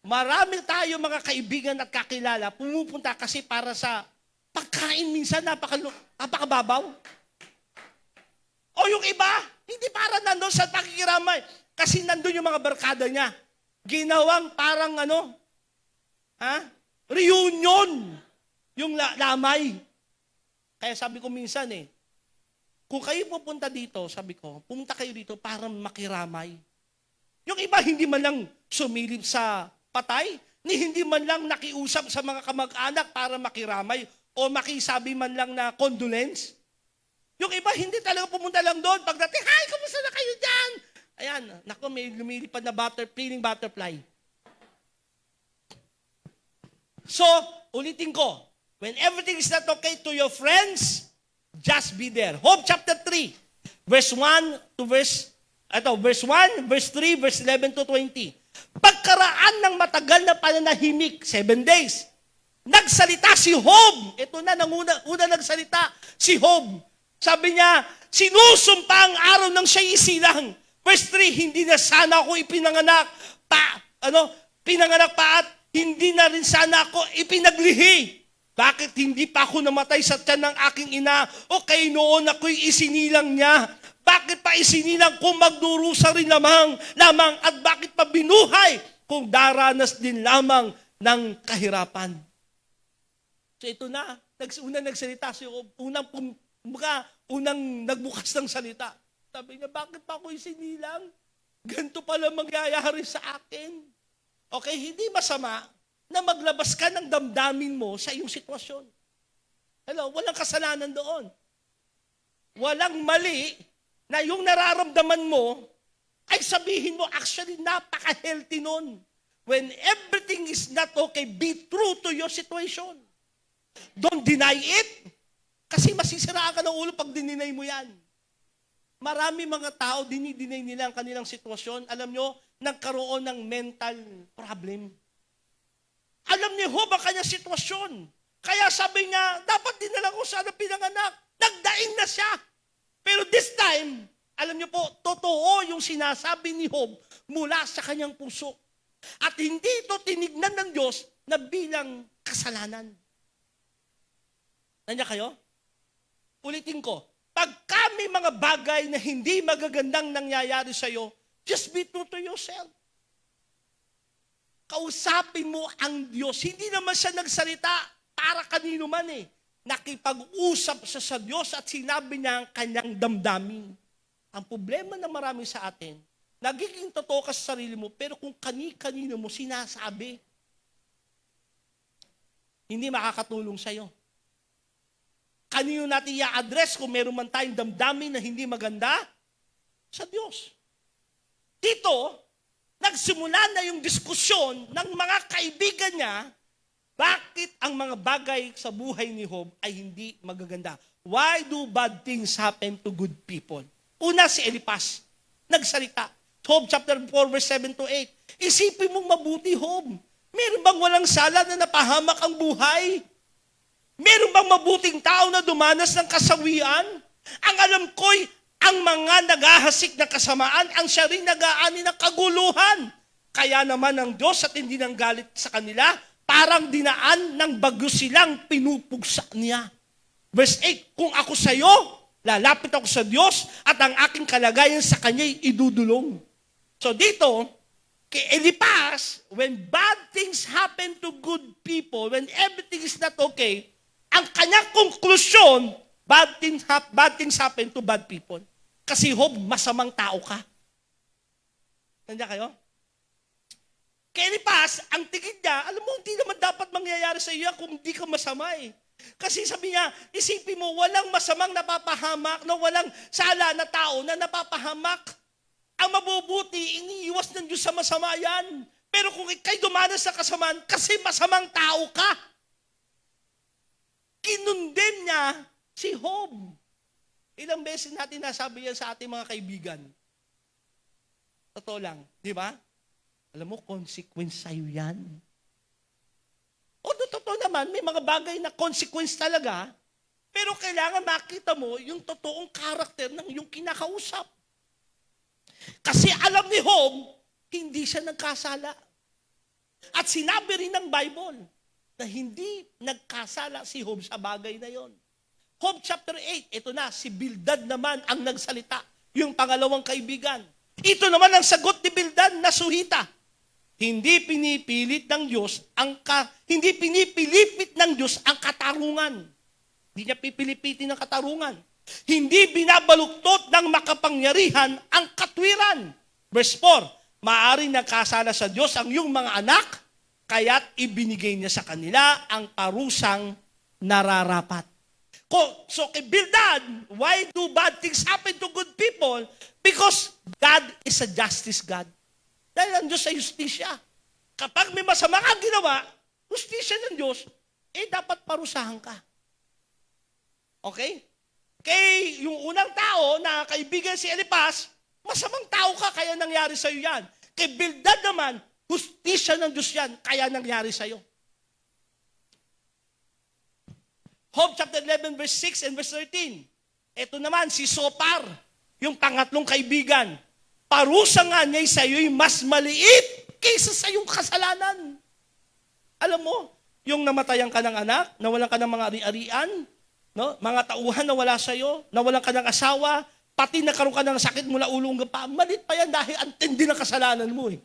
Marami tayo mga kaibigan at kakilala, pumupunta kasi para sa pagkain minsan, napakababaw. O yung iba, hindi para nandun sa pakikiramay. Kasi nandun yung mga barkada niya. Ginawang parang reunion. Yung lamay. Kaya sabi ko minsan kung kayo pupunta dito, sabi ko, pumunta kayo dito para makiramay. Yung iba hindi man lang sumilip sa patay, ni hindi man lang nakiusap sa mga kamag-anak para makiramay o makisabi man lang na condolence. Yung iba hindi talaga pumunta lang doon. Pagdating, hi, kumusta na kayo dyan? Ayan, naku, may lumilipad na feeling butterfly. So, ulitin ko, when everything is not okay to your friends, just be there. Job chapter 3, verse 1 to verse 1, verse 3, verse 11 to 20. Pagkaraan ng matagal na pananahimik, 7 days, nagsalita si Job. Ito na, una nagsalita si Job. Sabi niya, sinusumpa ang araw ng siya'y isilang. Verse 3, hindi na sana ako pinanganak pa at hindi na rin sana ako ipinaglihi. Bakit hindi pa ako namatay sa tiyan ng aking ina? O kay noon ako'y isinilang niya. Bakit pa isinilang kung magdurusa rin lamang? At bakit pa binuhay kung daranas din lamang ng kahirapan? So ito na, unang nagsalita si Job, unang nagbukas ng salita. Sabi niya, bakit pa ako isinilang? Ganito pala mangyayari sa akin. Okay, hindi masama na maglabas ka ng damdamin mo sa iyong sitwasyon. Hello, walang kasalanan doon. Walang mali na yung nararamdaman mo ay sabihin mo, actually, napaka-healthy nun. When everything is not okay, be true to your situation. Don't deny it. Kasi masisiraan ka ng ulo pag dininay mo yan. Marami mga tao, dinidinay nila ang kanilang sitwasyon. Alam nyo, nagkaroon ng mental problem. Alam ni Job ang kanyang sitwasyon. Kaya sabi niya, dapat din na lang ko sana pinanganak. Nagdaing na siya. Pero this time, alam niyo po, totoo yung sinasabi ni Job mula sa kanyang puso. At hindi ito tinignan ng Diyos na bilang kasalanan. Nandiyan kayo? Ulitin ko, pagka may mga bagay na hindi magagandang nangyayari sa iyo, just be true to yourself. Kausapin mo ang Diyos. Hindi naman siya nagsalita para kanino man eh. Nakipag-usap siya sa Diyos at sinabi niya ang kanyang damdamin. Ang problema ng marami sa atin, nagiging totoo ka sa sarili mo, pero kung kani-kanino mo sinasabi, hindi makakatulong sa'yo. Kanino natin i-address kung meron man tayong damdamin na hindi maganda? Sa Diyos. Dito, nagsimula na yung diskusyon ng mga kaibigan niya, bakit ang mga bagay sa buhay ni Job ay hindi magaganda? Why do bad things happen to good people? Una si Eliphaz, nagsalita. Job chapter 4 verse 7 to 8. Isipin mong mabuti, Job. Meron bang walang sala na napahamak ang buhay? Meron bang mabuting tao na dumanas ng kasawian? Ang alam ko'y ang mga naghahasik ng kasamaan, ang siya rin nag-aani ng kaguluhan. Kaya naman ang Diyos at hindi nang galit sa kanila, parang dinaan ng bagyo silang pinupugsa niya. Verse 8, kung ako sa iyo, lalapit ako sa Diyos at ang aking kalagayan sa Kanya'y idudulong. So dito, kay Eliphaz, when bad things happen to good people, when everything is not okay, ang kanyang konklusyon, bad things happen to bad people. Kasi Job, masamang tao ka. Nandiyan kayo? Kay Eliphaz, ang tingin niya, alam mo, hindi naman dapat mangyayari sa iyo kung hindi ka masama eh. Kasi sabi niya, isipin mo, walang masamang napapahamak, no, walang sala na tao na napapahamak. Ang mabubuti, iniiwas ng Diyos sa masama yan. Pero kung ikay dumanas sa kasamaan, kasi masamang tao ka. Kinundem niya si Job. Ilang beses natin nasabi yan sa ating mga kaibigan. Totoo lang, di ba? Alam mo, consequence sa'yo yan. O totoo naman, may mga bagay na consequence talaga, pero kailangan makita mo yung totoong karakter ng yung kinakausap. Kasi alam ni Job, hindi siya nagkasala. At sinabi rin ng Bible na hindi nagkasala si Job sa bagay na yon. Job chapter 8, ito na, si Bildad naman ang nagsalita, yung pangalawang kaibigan. Ito naman ang sagot ni Bildad na Suhita. Hindi pinipilipit ng Diyos ang katarungan. Hindi niya pipilipitin ang katarungan. Hindi binabaluktot ng makapangyarihan ang katwiran. Verse 4, maaaring nagkasala sa Diyos ang iyong mga anak, kaya't ibinigay niya sa kanila ang parusang nararapat. So kay Bildad, why do bad things happen to good people? Because God is a justice God. Dahil ang Diyos ay justisya. Kapag may masama kang ginawa, justisya ng Diyos, dapat parusahan ka. Okay? Kay yung unang tao na kaibigan si Eliphaz, masamang tao ka, kaya nangyari sa'yo yan. Kay Bildad naman, justisya ng Diyos yan, kaya nangyari sa'yo. Job chapter 11 verse 6 and verse 13. Ito naman, si Sopar, yung pangatlong kaibigan. Parusa nga niya sa iyo'y mas maliit kaysa sa iyong kasalanan. Alam mo, Yung namatayan ka ng anak, nawalan ka ng mga ari-arian, no? Mga tauhan na wala sa'yo, nawalan ka ng asawa, pati nagkaroon ka ng sakit mula ulo hanggang paa. Malit pa yan dahil ang tindi ng kasalanan mo eh.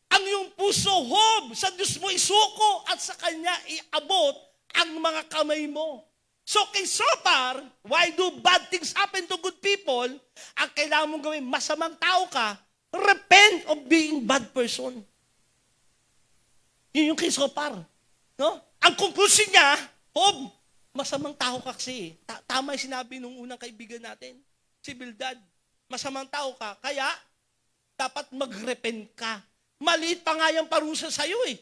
Ang iyong puso, Job, sa Diyos mo isuko at sa Kanya iabot ang mga kamay mo. So kay Sopar, why do bad things happen to good people? Ang kailangan mong gawin, masamang tao ka, repent of being bad person. Yun yung kay Sopar. No? Ang conclusion niya, Job, masamang tao ka kasi. Tama yung sinabi nung unang kaibigan natin, si Bildad. Masamang tao ka, kaya dapat mag-repent ka. Maliit pa nga yung parusa sa'yo eh.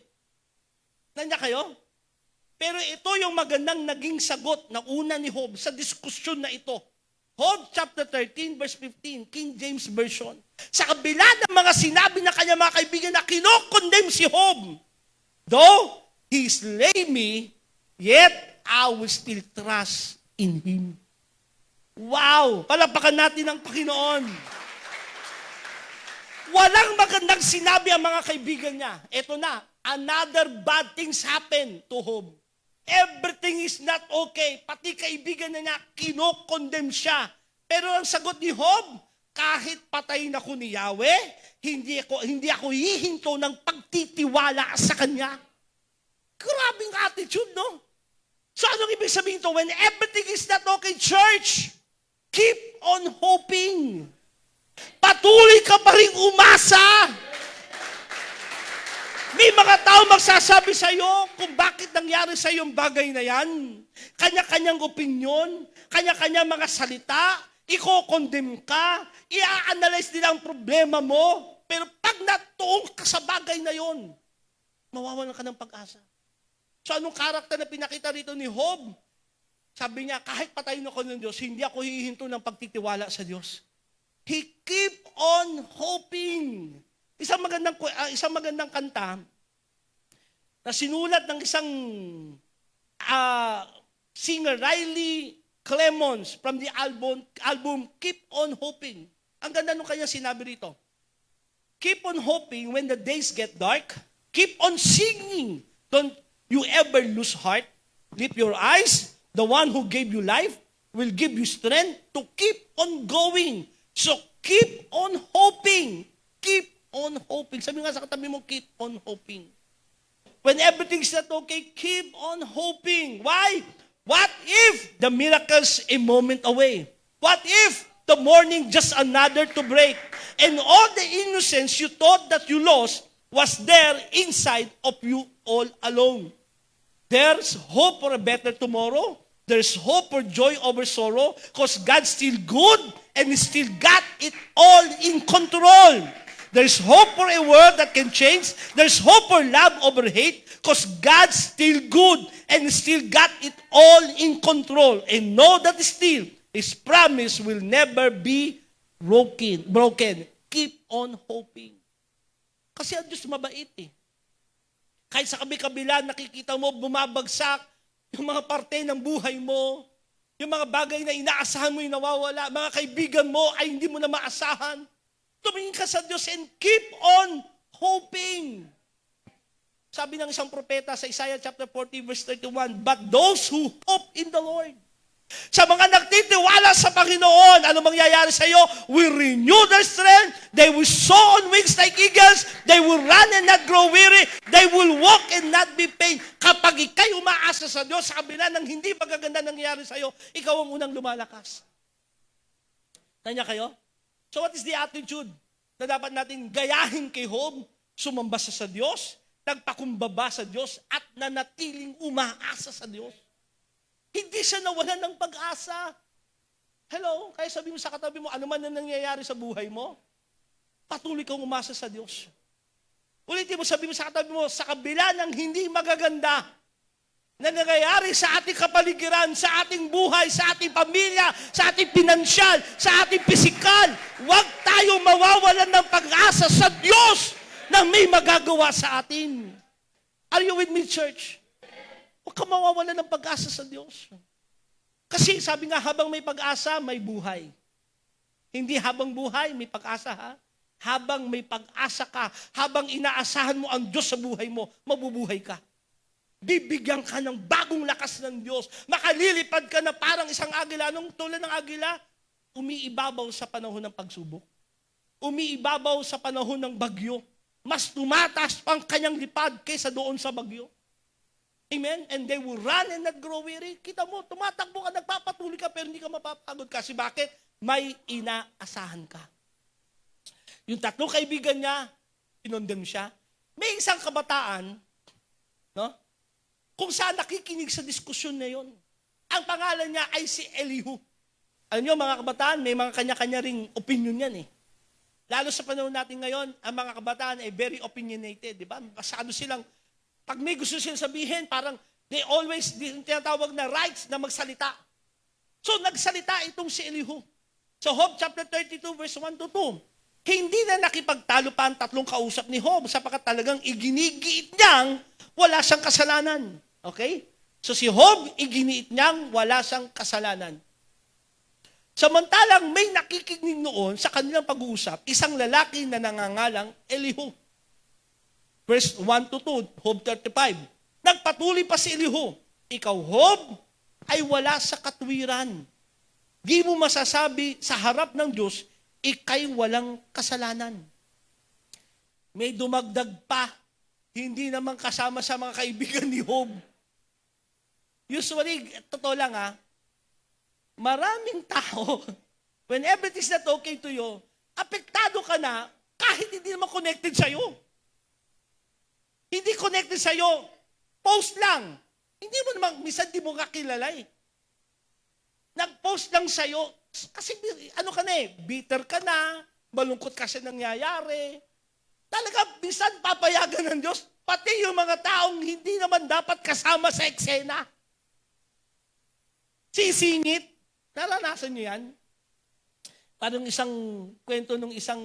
Nandiyan kayo? Pero ito yung magandang naging sagot na una ni Job sa diskusyon na ito. Job chapter 13 verse 15, King James Version. Sa kabila ng mga sinabi na kanya mga kaibigan na kinokondemn si Job, though he slay me, yet I will still trust in him. Wow! Palapakan natin ang Panginoon. Walang magandang sinabi ang mga kaibigan niya. Ito na, another bad things happen to Job. Everything is not okay. Pati kaibigan na niya, kinokondemn siya. Pero ang sagot ni Job, kahit patayin ako ni Yahweh, hindi ako hihinto ng pagtitiwala sa Kanya. Grabing attitude, no? So anong ibig sabihin to? When everything is not okay, church, keep on hoping. Patuloy ka pa rin umasa. May mga tao magsasabi sa iyo kung bakit nangyari sa iyo yung bagay na yan. Kanya-kanyang opinyon, kanya-kanyang mga salita, iko-condemn ka, i-analyze nila ang problema mo, pero pag natuong ka sa bagay na yon, mawawalan ka ng pag-asa. So anong karakter na pinakita rito ni Job? Sabi niya, kahit patayin ako ng Diyos, hindi ako hihinto ng pagtitiwala sa Diyos. He keep on hoping. Isang magandang kanta na sinulat ng isang singer, Riley Clemons, from the album Keep on Hoping. Ang ganda nung kanya sinabi rito. Keep on hoping when the days get dark. Keep on singing. Don't you ever lose heart. Lift your eyes. The one who gave you life will give you strength to keep on going. So keep on hoping. Keep on hoping. Sabi nga sa katabi mo, keep on hoping. When everything's not okay, keep on hoping. Why? What if the miracle's a moment away? What if the morning just another to break? And all the innocence you thought that you lost was there inside of you all alone. There's hope for a better tomorrow. There's hope for joy over sorrow because God's still good and He still got it all in control. There's hope for a world that can change. There's hope for love over hate because God's still good and still got it all in control. And know that still, His promise will never be broken. Keep on hoping. Kasi ang Diyos mabait eh. Kahit sa kabila nakikita mo bumabagsak yung mga parte ng buhay mo, yung mga bagay na inaasahan mo yung nawawala, mga kaibigan mo ay hindi mo na maasahan, tumingin ka sa Diyos and keep on hoping. Sabi ng isang propeta sa Isaiah chapter 40 verse 31, but those who hope in the Lord, sa mga nagtitiwala sa Panginoon, ano mangyayari sa iyo? Will renew their strength. They will soar on wings like eagles. They will run and not grow weary. They will walk and not be pain. Kapag ikay umaasa sa Diyos, sa kabila ng hindi magaganda nangyayari sa iyo, ikaw ang unang lumalakas. Tanya kayo? So what is the attitude na dapat natin gayahin kay Job? Sumamba sa Diyos, nagpakumbaba sa Diyos, at nanatiling umaasa sa Diyos. Hindi siya nawalan ng pag-asa. Hello? Kaya sabi mo sa katabi mo, ano man na nangyayari sa buhay mo, patuloy kang umasa sa Diyos. Ulitin mo, sabi mo sa katabi mo, sa kabila ng hindi magaganda na nangyayari sa ating kapaligiran, sa ating buhay, sa ating pamilya, sa ating pinansyal, sa ating pisikal, huwag tayong mawawalan ng pag-asa sa Diyos na may magagawa sa atin. Are you with me, church? Huwag ka mawawalan ng pag-asa sa Diyos. Kasi sabi nga, habang may pag-asa, may buhay. Hindi habang buhay, may pag-asa ha. habang may pag-asa ka, habang inaasahan mo ang Diyos sa buhay mo, mabubuhay ka. Bibigyan ka ng bagong lakas ng Diyos. Makalilipad ka na parang isang agila. Anong tulad ng agila? Umiibabaw sa panahon ng pagsubok. Umiibabaw sa panahon ng bagyo. Mas tumataas pa ang kanyang lipad kaysa doon sa bagyo. Amen? And they will run and not grow weary. Kita mo, tumatakbo ka, nagpapatuloy ka, pero hindi ka mapapagod. Kasi bakit? May inaasahan ka. Yung tatlong kaibigan niya, pinondem siya. May isang kabataan, no? Kung saan nakikinig sa diskusyon na yon. Ang pangalan niya ay si Elihu. Alam niyo, mga kabataan, may mga kanya-kanya ring opinion yan eh. Lalo sa panahon natin ngayon, ang mga kabataan ay very opinionated, di ba? Masyado silang, pag may gusto silang sabihin, parang they always, tinatawag na rights na magsalita. So, nagsalita itong si Elihu. So, Job chapter 32, verse 1 to 2. Hindi na nakipagtalo pa ang tatlong kausap ni Job sapagkat talagang iginigiit niyang wala siyang kasalanan. Okay? So, si Job, iginiit niyang wala siyang kasalanan. Samantalang may nakikinig noon sa kanilang pag-uusap, isang lalaki na nangangalang Elihu. Verse 1 to 2, Job 35. Nagpatuloy pa si Elihu, ikaw, Job, ay wala sa katwiran. Di mo masasabi sa harap ng Diyos, ikay walang kasalanan. May dumagdag pa, hindi naman kasama sa mga kaibigan ni Job. Usually, totoo lang maraming tao, when everything's not okay to you, apektado ka na kahit hindi naman connected sa'yo. Hindi connected sa'yo. Post lang. Hindi mo naman, minsan di mo kakilala eh. Nag-post lang sa'yo. Kasi ano ka na bitter ka na, malungkot ka sa nangyayari. Talaga, minsan papayagan ng Diyos, pati yung mga taong hindi naman dapat kasama sa eksena. Sisingit. Naranasan niyo yan? Parang isang kwento nung isang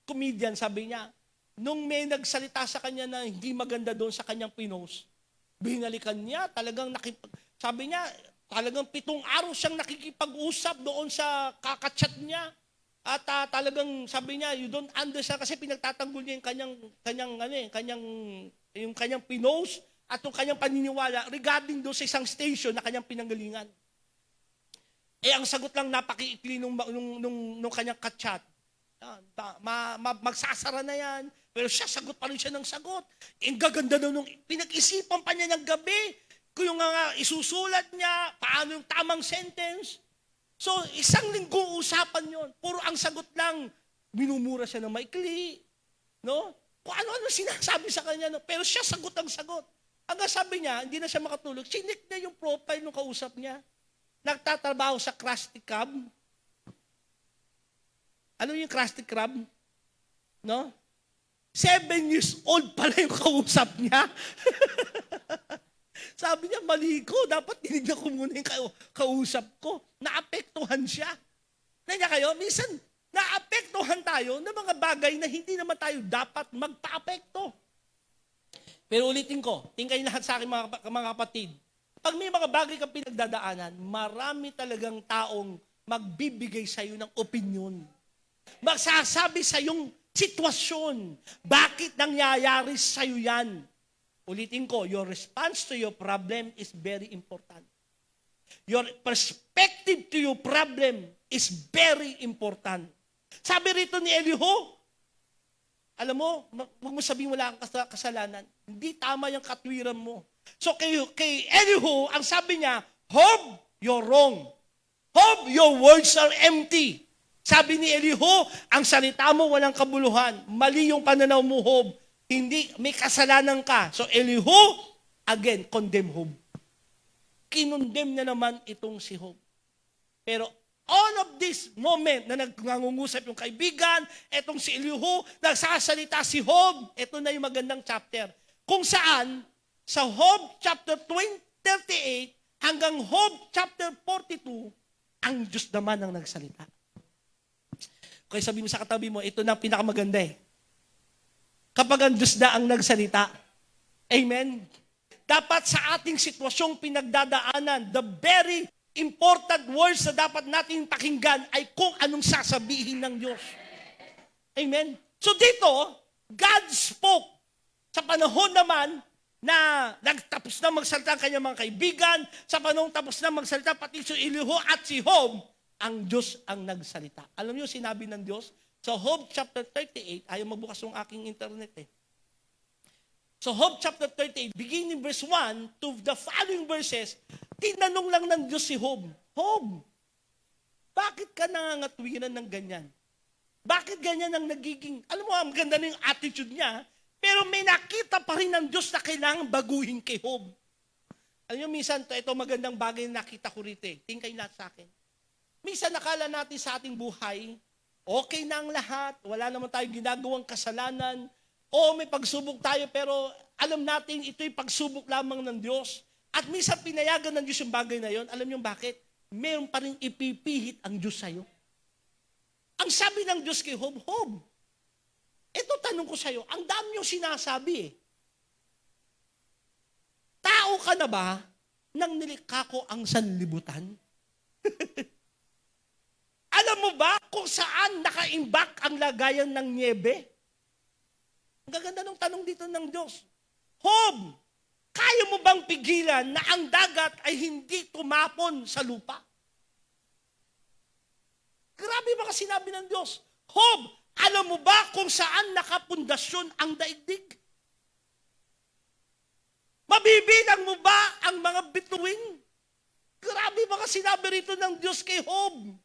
comedian, sabi niya, nung may nagsalita sa kanya na hindi maganda doon sa kanyang pinost, binalikan niya, sabi niya, talagang 7 araw siyang nakikipag-usap doon sa kakachat niya. At talagang sabi niya, you don't understand kasi pinagtatanggol niya yung kanyang pinost at yung kanyang paniniwala regarding doon sa isang station na kanyang pinanggalingan. Ang sagot lang napakiikli nung kanyang kachat. Magsasara na yan. Pero sagot pa rin siya ng sagot. Ang gaganda daw nung pinag-isipan pa niya ng gabi. Kung yung isusulat niya, paano yung tamang sentence. So, isang linggo usapan yon. Puro ang sagot lang, minumura siya ng maikli. No? Kung ano-ano sinasabi sa kanya. No? Pero siya sagot ang sagot. Hanggang sabi niya, hindi na siya makatulog. Chinik niya yung profile ng kausap niya. Nagtatrabaho sa Krusty Krab. Ano yung Krusty Krab? No? 7 years old pala yung kausap niya. Sabi niya, mali ko. Dapat tinignan ko muna yung kausap ko. Naapektuhan siya. Nandiyan kayo, minsan, naapektuhan tayo ng mga bagay na hindi naman tayo dapat magpa-apekto. Pero ulitin ko, tingin kayo lahat sa akin mga kapatid, pag may mga bagay kang pinagdadaanan, marami talagang taong magbibigay sa iyo ng opinion. Magsasabi sa iyong sitwasyon. Bakit nangyayari sa iyo yan? Ulitin ko, your response to your problem is very important. Your perspective to your problem is very important. Sabi rito ni Elihu, alam mo, huwag mo sabihin wala kang kasalanan. Hindi tama yung katwiran mo. So kay Elihu, ang sabi niya, Job, you're wrong. Job, your words are empty. Sabi ni Elihu, ang salita mo walang kabuluhan. Mali yung pananaw mo, Job. Hindi, may kasalanan ka. So Elihu, again, condemn Job. Kinondemn na naman itong si Job. Pero all of this moment na nangungusap yung kaibigan, etong si Elihu, nagsasalita si Job, ito na yung magandang chapter. Kung saan, sa Job chapter 38 hanggang Job chapter 42, ang Diyos naman ang nagsalita. Kaya sabi mo sa katabi mo, ito na ang pinakamaganda Kapag ang Diyos na ang nagsalita. Amen? Dapat sa ating sitwasyong pinagdadaanan, the very important words na dapat natin pakinggan ay kung anong sasabihin ng Diyos. Amen? So dito, God spoke sa panahon naman na nagtapos na magsalita ang kanyang mga kaibigan, sa panahon tapos na magsalita pati si Elihu at si Job, ang Diyos ang nagsalita. Alam niyo, sinabi ng Diyos, sa Job chapter 38, ayaw magbukas ng aking internet eh. So Job chapter 38, beginning verse 1 to the following verses, tinanong lang ng Diyos si Job, Job, bakit ka nangangatwiran ng ganyan? Bakit ganyan ang nagiging, alam mo, ang ganda na yung attitude niya, pero may nakita pa rin ng Diyos na kailangan baguhin kay Job. Alam niyo, minsan, ito magandang bagay na nakita ko rito eh. Tingin kayo lahat sa akin. Minsan nakala natin sa ating buhay, okay na ang lahat, wala naman tayong ginagawang kasalanan, o may pagsubok tayo, pero alam natin ito'y pagsubok lamang ng Diyos. At minsan pinayagan ng Diyos yung bagay na yon. Alam niyo bakit? Meron pa rin ipipihit ang Diyos sa'yo. Ang sabi ng Diyos kay Job, Job, ito tanong ko sa'yo, ang dami yung sinasabi eh. Tao ka na ba nang nilikha ko ang sanlibutan? Alam mo ba kung saan nakaimbak ang lagayan ng niebe? Ang gaganda ng tanong dito ng Diyos. Job, kaya mo bang pigilan na ang dagat ay hindi tumapon sa lupa? Grabe mga sinabi ng Diyos. Job, alam mo ba kung saan nakapundasyon ang daigdig? Mabibilang mo ba ang mga bituin? Grabe mga sinabi rito ng Diyos kay Job.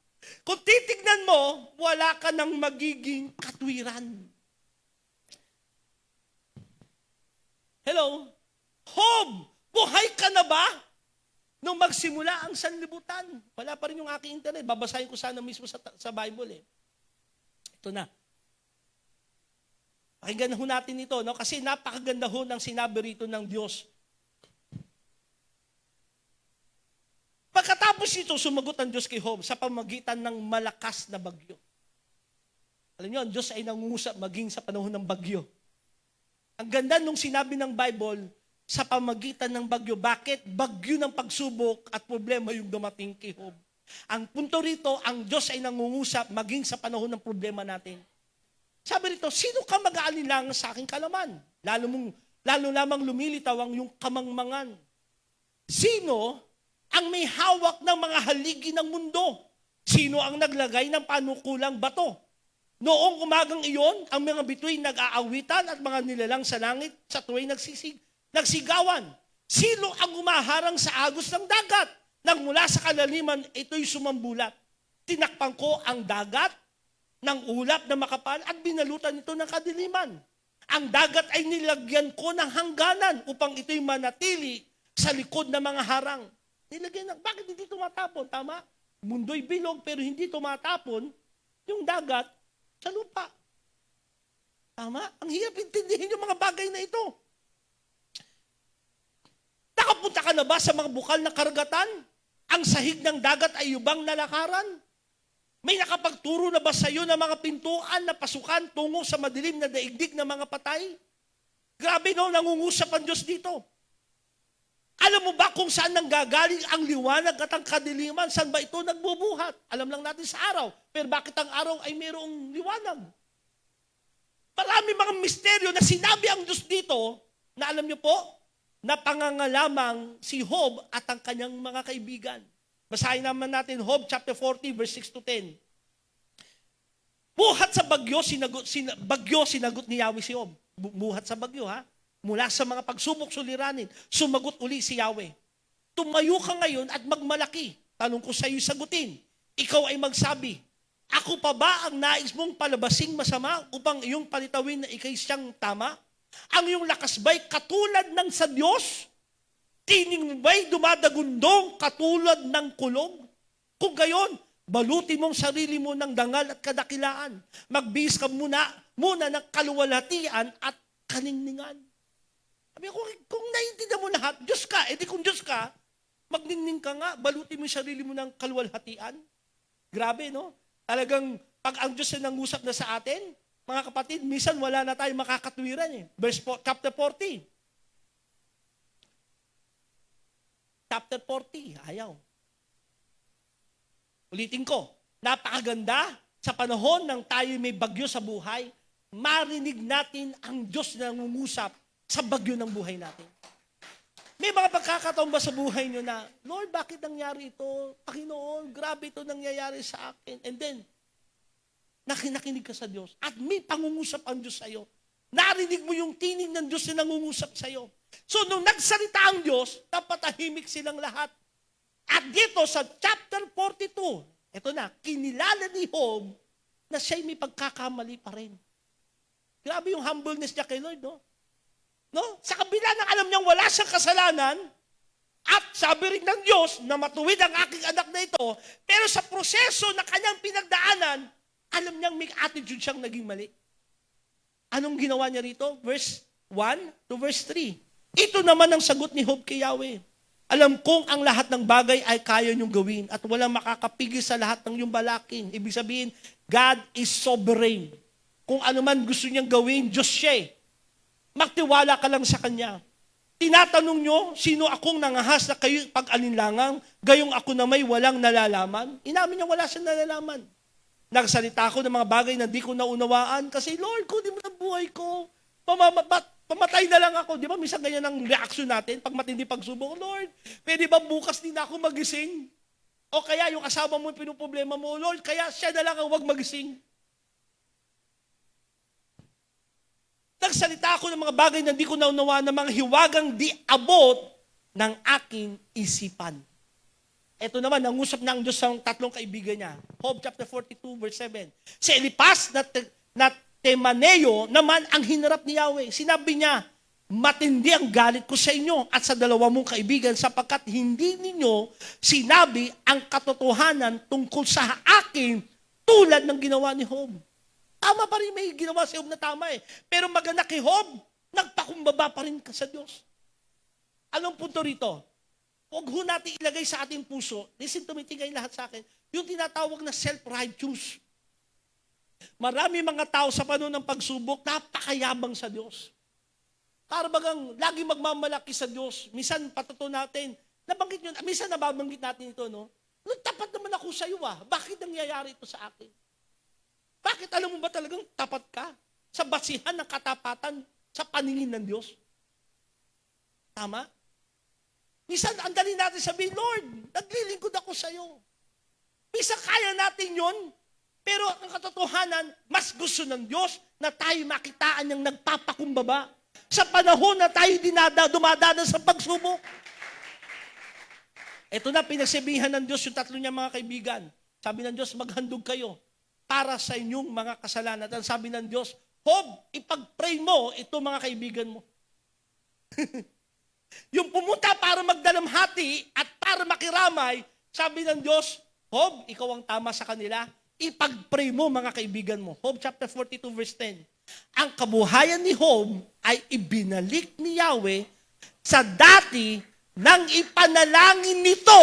Kung titignan mo, wala ka ng magiging katwiran. Hello? Job, buhay ka na ba? Nung magsimula ang sanlibutan. Wala pa rin yung aking internet. Babasahin ko sana mismo sa Bible eh. Ito na. Pakinggan ho natin ito, no? Kasi napakaganda ho ng sinabi rito ng Diyos. Pagkatapos ito, sumagot ang Diyos kay Job sa pamagitan ng malakas na bagyo. Alam niyo, ang Diyos ay nangungusap maging sa panahon ng bagyo. Ang ganda nung sinabi ng Bible, sa pamagitan ng bagyo. Bakit? Bagyo ng pagsubok at problema yung dumating kay Job. Ang punto rito, ang Diyos ay nangungusap maging sa panahon ng problema natin. Sabi rito, sino ka mag-aalinlangan sa aking kalaman? Lalo lamang lumilitaw ang yung kamangmangan. Sino ang may hawak ng mga haligi ng mundo? Sino ang naglagay ng panukulang bato? Noong umagang iyon, ang mga bituin nag-aawitan at mga nilalang sa langit sa tuwing nagsigawan. Sino ang umaharang sa agos ng dagat? Nang mula sa kalaliman, ito'y sumambulat. Tinakpan ko ang dagat ng ulap na makapal at binalutan ito ng kadiliman. Ang dagat ay nilagyan ko ng hangganan upang ito'y manatili sa likod ng mga harang. Bakit hindi tumatapon? Tama? Mundo'y bilog pero hindi tumatapon yung dagat sa lupa. Tama? Ang hirap intindihin yung mga bagay na ito. Nakapunta ka na ba sa mga bukal na karagatan? Ang sahig ng dagat ay yubang na lakaran? May nakapagturo na ba sa iyo ng mga pintuan na pasukan tungo sa madilim na daigdig ng mga patay? Grabe no, nangungusap ang Diyos dito. Alam mo ba kung saan nanggagaling ang liwanag at ang kadiliman? Saan ba ito nagbubuhat? Alam lang natin sa araw. Pero bakit ang araw ay mayroong liwanag? Marami mga misteryo na sinabi ang Diyos dito na alam niyo po, na pangangalamang si Job at ang kanyang mga kaibigan. Basahin naman natin Job chapter 40 verse 6 to 10. Buhat sa bagyo, sinagot ni Yahweh si Job. Buhat sa bagyo ha. Mula sa mga pagsubok suliranin, sumagot uli si Yahweh. Tumayo ka ngayon at magmalaki. Tanong ko sa iyo sagutin. Ikaw ay magsabi, ako pa ba ang nais mong palabasing masama upang iyong palitawin na ikay siyang tama? Ang iyong lakas ba'y katulad ng sa Diyos? Tining ba'y dumadagundong katulad ng kulog? Kung gayon, baluti mong sarili mo ng dangal at kadakilaan. Magbihis ka muna ng kaluwalhatian at kaningningan. Sabi ko, kung naiintindihan mo lahat, Diyos ka. E di kung Diyos ka, magningning ka nga, baluti mo yung sarili mo ng kaluwalhatian. Grabe, no? Talagang, pag ang Diyos ay nangusap na sa atin, mga kapatid, minsan wala na tayong makakatwiran eh. Chapter 40. Chapter 40, ayaw. Ulitin ko, napakaganda sa panahon ng tayo may bagyo sa buhay, marinig natin ang Diyos na nangungusap sa bagyo ng buhay natin. May mga pagkakataon ba sa buhay nyo na, Lord, bakit nangyari ito? Panginoon, grabe ito nangyayari sa akin. And then, nakinig ka sa Diyos at may pangungusap ang Diyos sa'yo. Narinig mo yung tinig ng Diyos na nangungusap sa'yo. So, nung nagsalita ang Diyos, napatahimik silang lahat. At dito sa chapter 42, ito na, kinilala ni Job na siya'y may pagkakamali pa rin. Grabe yung humbleness niya kay Lord, no? No? Sa kabila ng alam niyang wala siyang kasalanan, at sabi rin ng Diyos na matuwid ang aking anak na ito, pero sa proseso na kanyang pinagdaanan, alam niyang may attitude siyang naging mali. Anong ginawa niya rito? Verse 1 to verse 3. Ito naman ang sagot ni Job kay Yahweh. Alam kong ang lahat ng bagay ay kaya niyong gawin at walang makakapigil sa lahat ng iyong balakin. Ibig sabihin, God is sovereign. Kung ano man gusto niyang gawin, Diyos siya. Magtiwala ka lang sa Kanya. Tinatanong nyo, sino akong nangahas na kayo pag-alinlangang, gayong ako na may walang nalalaman? Inamin niya wala siyang nalalaman. Nagsalita ako ng mga bagay na di ko naunawaan kasi, Lord, kunin mo ng buhay ko. Pamatay na lang ako. Di ba, minsan ganyan ang reaksyon natin pag matindi pagsubok. Lord, pwede ba bukas din ako magising? O kaya yung asawa mo yung pinuproblema mo, Lord, kaya siya na lang ang huwag magising. Nagsalita ako ng mga bagay na di ko naunawaan ng mga hiwagang di abot ng aking isipan. Ito naman, nangusap na ang Diyos sa tatlong kaibigan niya. Job chapter 42, verse 7. Si Eliphaz na Temaneo naman ang hinarap ni Yahweh. Sinabi niya, matindi ang galit ko sa inyo at sa dalawa mong kaibigan sapagkat hindi ninyo sinabi ang katotohanan tungkol sa akin tulad ng ginawa ni Job. Tama pa rin, may ginawa si Job na tama eh. Pero maganda kay Job, nagpakumbaba pa rin ka sa Diyos. Anong punto rito? Huwag ho natin ilagay sa ating puso, listen to me, tingay lahat sa akin, yung tinatawag na self-righteous. Marami mga tao sa panahon ng pagsubok, napakayabang sa Diyos. Para bagang lagi magmamalaki sa Diyos. Minsan patuto natin, nabanggit nyo, minsan nababanggit natin ito, no? Tapat naman ako sa iyo Bakit nangyayari ito sa akin? Bakit alam mo ba talagang tapat ka sa basihan ng katapatan sa paningin ng Diyos? Tama? Minsan, ang dali natin sabihin, Lord, naglilingkod ako sa iyo. Minsan kaya natin yon, pero ang katotohanan, mas gusto ng Diyos na tayo makitaan niyang nagpapakumbaba sa panahon na tayo dumadaan sa pagsubok. Ito na, pinagsabihan ng Diyos yung tatlo niya mga kaibigan. Sabi ng Diyos, maghandog kayo para sa inyong mga kasalanan. At sabi ng Diyos, Job, ipag-pray mo ito mga kaibigan mo. Yung pumunta para magdalamhati at para makiramay, sabi ng Diyos, Job, ikaw ang tama sa kanila. Ipag-pray mo mga kaibigan mo. Job chapter 42 verse 10. Ang kabuhayan ni Job ay ibinalik ni Yahweh sa dati nang ipanalangin nito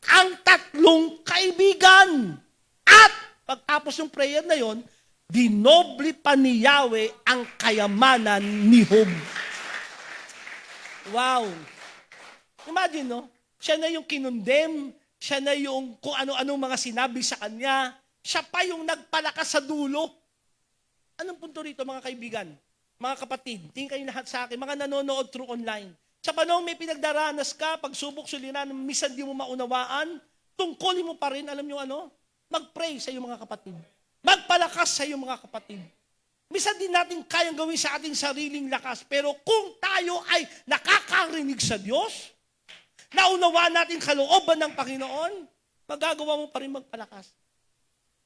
ang tatlong kaibigan. At pagtapos ng prayer na yon, dinoble pa ni Yahweh ang kayamanan ni Job. Wow! Imagine, no? Siya na yung kinondem, siya na yung kung ano-ano mga sinabi sa kanya, siya pa yung nagpalakas sa dulo. Anong punto rito, mga kaibigan? Mga kapatid, tingin kayo lahat sa akin, mga nanonood through online. Sa panahon may pinagdaranas ka, pagsubok, suliran, minsan di mo maunawaan, tungkulin mo pa rin, alam nyo ano? Mag-pray sa iyong mga kapatid. Magpalakas sa iyong mga kapatid. Minsan din natin kayang gawin sa ating sariling lakas, pero kung tayo ay nakakarinig sa Diyos, naunawaan natin kalooban ng Panginoon, magagawa mo pa rin magpalakas.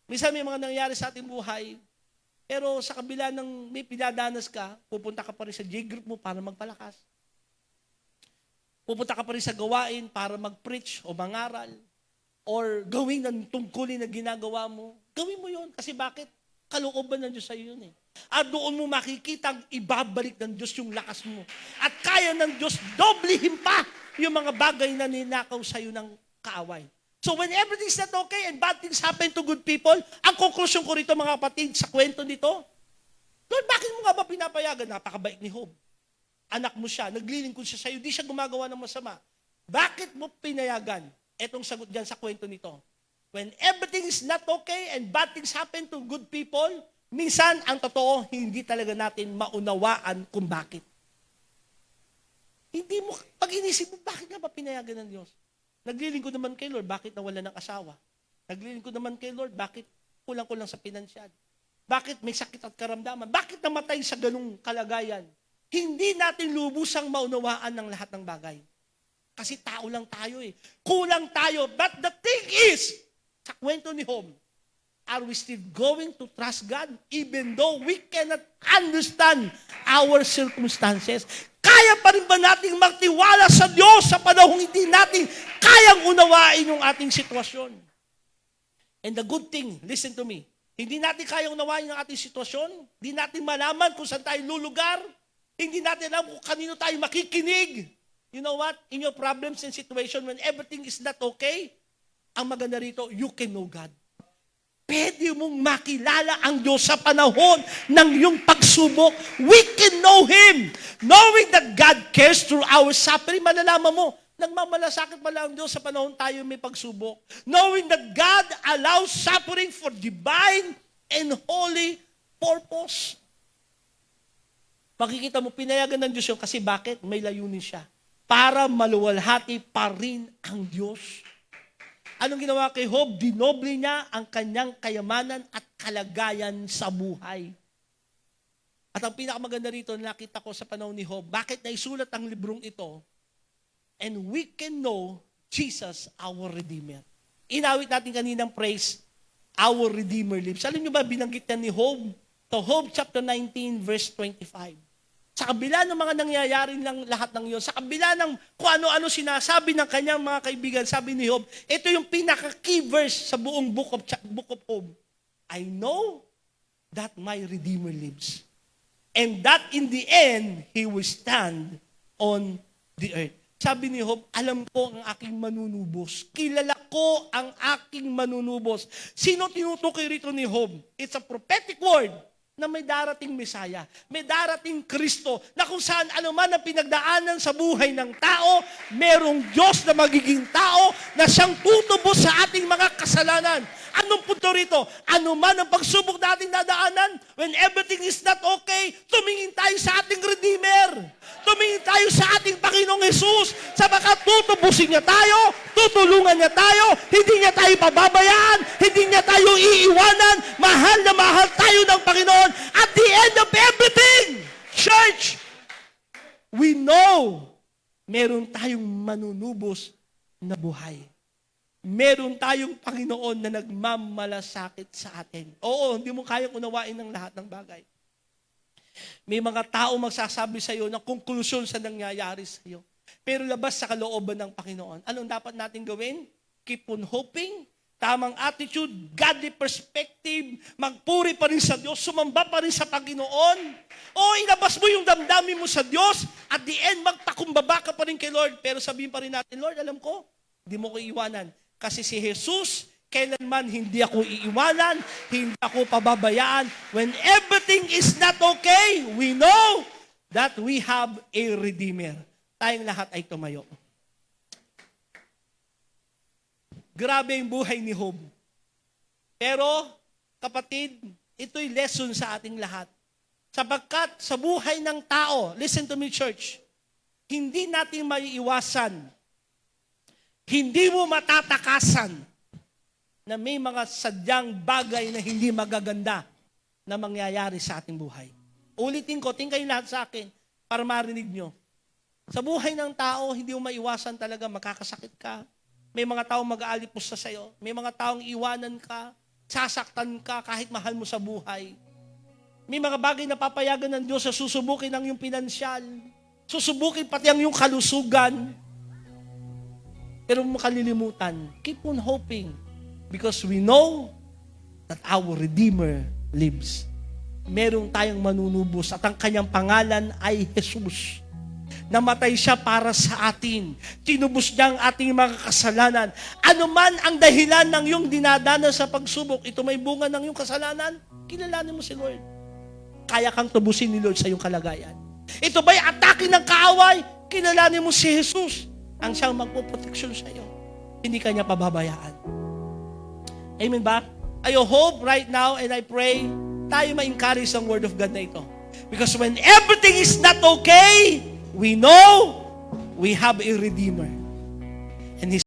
Minsan may mga nangyayari sa ating buhay, pero sa kabila ng may pinadanas ka, pupunta ka pa rin sa J-group mo para magpalakas. Pupunta ka pa rin sa gawain para mag-preach o mangaral, or gawin ng tungkulin na ginagawa mo. Gawin mo yun. Kasi bakit? Kalooban ng Diyos sa iyo yun eh. At doon mo makikita ibabalik ng Diyos yung lakas mo. At kaya ng Diyos doblihin pa yung mga bagay na ninakaw sa iyo ng kaaway. So when everything's not okay and bad things happen to good people, ang konklusyon ko rito mga kapatid sa kwento nito, Lord, bakit mo nga ba pinapayagan? Napakabait ni Job. Anak mo siya, naglilingkod siya sa iyo, di siya gumagawa ng masama. Bakit mo pinayagan? Etong sagot dyan sa kwento nito. when everything is not okay and bad things happen to good people, minsan, ang totoo, hindi talaga natin maunawaan kung bakit. Hindi mo, pag inisip mo, bakit nga ba pinayagan ng Diyos? Naglilingkod naman kay Lord, bakit nawala ng asawa? Naglilingkod naman kay Lord, bakit kulang-kulang sa pinansyal? Bakit may sakit at karamdaman? Bakit namatay sa ganung kalagayan? Hindi natin lubusang maunawaan ng lahat ng bagay. Kasi tao lang tayo eh. Kulang tayo. But the thing is, sa kwento ni Job, are we still going to trust God even though we cannot understand our circumstances? Kaya pa rin ba nating magtiwala sa Diyos sa panahong hindi natin kayang unawain yung ating sitwasyon? And the good thing, listen to me, hindi natin kayang unawain yung ating sitwasyon, hindi natin malaman kung saan tayo lulugar, hindi natin alam kung kanino tayo makikinig. You know what? In your problems and situation, when everything is not okay, ang maganda rito, you can know God. Pwede mong makilala ang Diyos sa panahon ng iyong pagsubok. We can know Him. Knowing that God cares through our suffering, malalaman mo, nagmamalasakit pala ang Diyos sa panahon tayo may pagsubok. Knowing that God allows suffering for divine and holy purpose. Makikita mo, pinayagan ng Diyos yun kasi bakit? May layunin siya. Para maluwalhati pa rin ang Diyos. Anong ginawa kay Job? Dinoble niya ang kanyang kayamanan at kalagayan sa buhay. At ang pinakamaganda rito, nakita ko sa panahon ni Job, bakit naisulat ang librong ito? And we can know Jesus, our Redeemer. Inawit natin kaninang praise, our Redeemer lives. Alam niyo ba, binanggit niya ni Job? To Job chapter 19, verse 25. Sa kabila ng mga nangyayari ng lahat ng iyon, sa kabila ng kung ano-ano sinasabi ng kanyang mga kaibigan, sabi ni Job, ito yung pinaka-key verse sa buong book of Job. I know that my Redeemer lives. And that in the end, He will stand on the earth. Sabi ni Job, alam ko ang aking manunubos. Kilala ko ang aking manunubos. Sino tinutukoy rito ni Job? It's a prophetic word na may darating Mesaya, may darating Kristo, na kung saan anuman ang pinagdaanan sa buhay ng tao, merong Diyos na magiging tao na siyang tutubos sa ating mga kasalanan. Anong punto rito? Anuman ang pagsubok natin dadaanan, when everything is not okay, tumingin tayo sa ating Redeemer. Tumingin tayo sa ating Panginoong Jesus, sapagat tutubusin niya tayo, tutulungan niya tayo, hindi niya tayo pababayaan, hindi niya tayo iiwanan, mahal na mahal tayo ng Panginoon. At the end of everything, church, we know meron tayong manunubos na buhay. Meron tayong Panginoon na nagmamalasakit sa atin. Oo, hindi mo kayang unawain ng lahat ng bagay. May mga tao magsasabi sa iyo ng konklusyon sa nangyayari sa iyo. Pero labas sa kalooban ng Panginoon. Anong dapat natin gawin? Keep on hoping. Tamang attitude, godly perspective, magpuri pa rin sa Diyos, sumamba pa rin sa Panginoon. O ilabas mo yung damdamin mo sa Diyos, at the end, magpakumbaba ka pa rin kay Lord. Pero sabihin pa rin natin, Lord, alam ko, hindi mo ko iiwanan. Kasi si Jesus, kailanman hindi ako iiwanan, hindi ako pababayaan. When everything is not okay, we know that we have a Redeemer. Tayong lahat ay tumayo. Grabe yung buhay ni Job. Pero, kapatid, ito'y lesson sa ating lahat. Sapagkat sa buhay ng tao, listen to me church, hindi natin maiiwasan, hindi mo matatakasan na may mga sadyang bagay na hindi magaganda na mangyayari sa ating buhay. Ulitin ko, tingin lahat sa akin para marinig nyo. Sa buhay ng tao, hindi mo maiwasan talaga, makakasakit ka. May mga taong mag-aalipos sa sayo. May mga taong iwanan ka, sasaktan ka kahit mahal mo sa buhay. May mga bagay na papayagan ng Diyos na susubukin ang iyong pinansyal. Susubukin pati ang iyong kalusugan. Pero makalilimutan, keep on hoping because we know that our Redeemer lives. Merong tayong manunubos at ang kanyang pangalan ay Jesus. Namatay siya para sa atin. Tinubos niya ang ating mga kasalanan. Ano man ang dahilan ng iyong dinadana sa pagsubok, ito may bunga ng iyong kasalanan, kilalanin mo si Lord. Kaya kang tubusin ni Lord sa iyong kalagayan. Ito ba'y atake ng kaaway? Kilalanin mo si Jesus, ang siyang magpoproteksyon sa iyo. Hindi ka niya pababayaan. Amen ba? I hope right now and I pray tayo ma-encourage ang Word of God na ito. Because when everything is not okay, we know we have a Redeemer. And His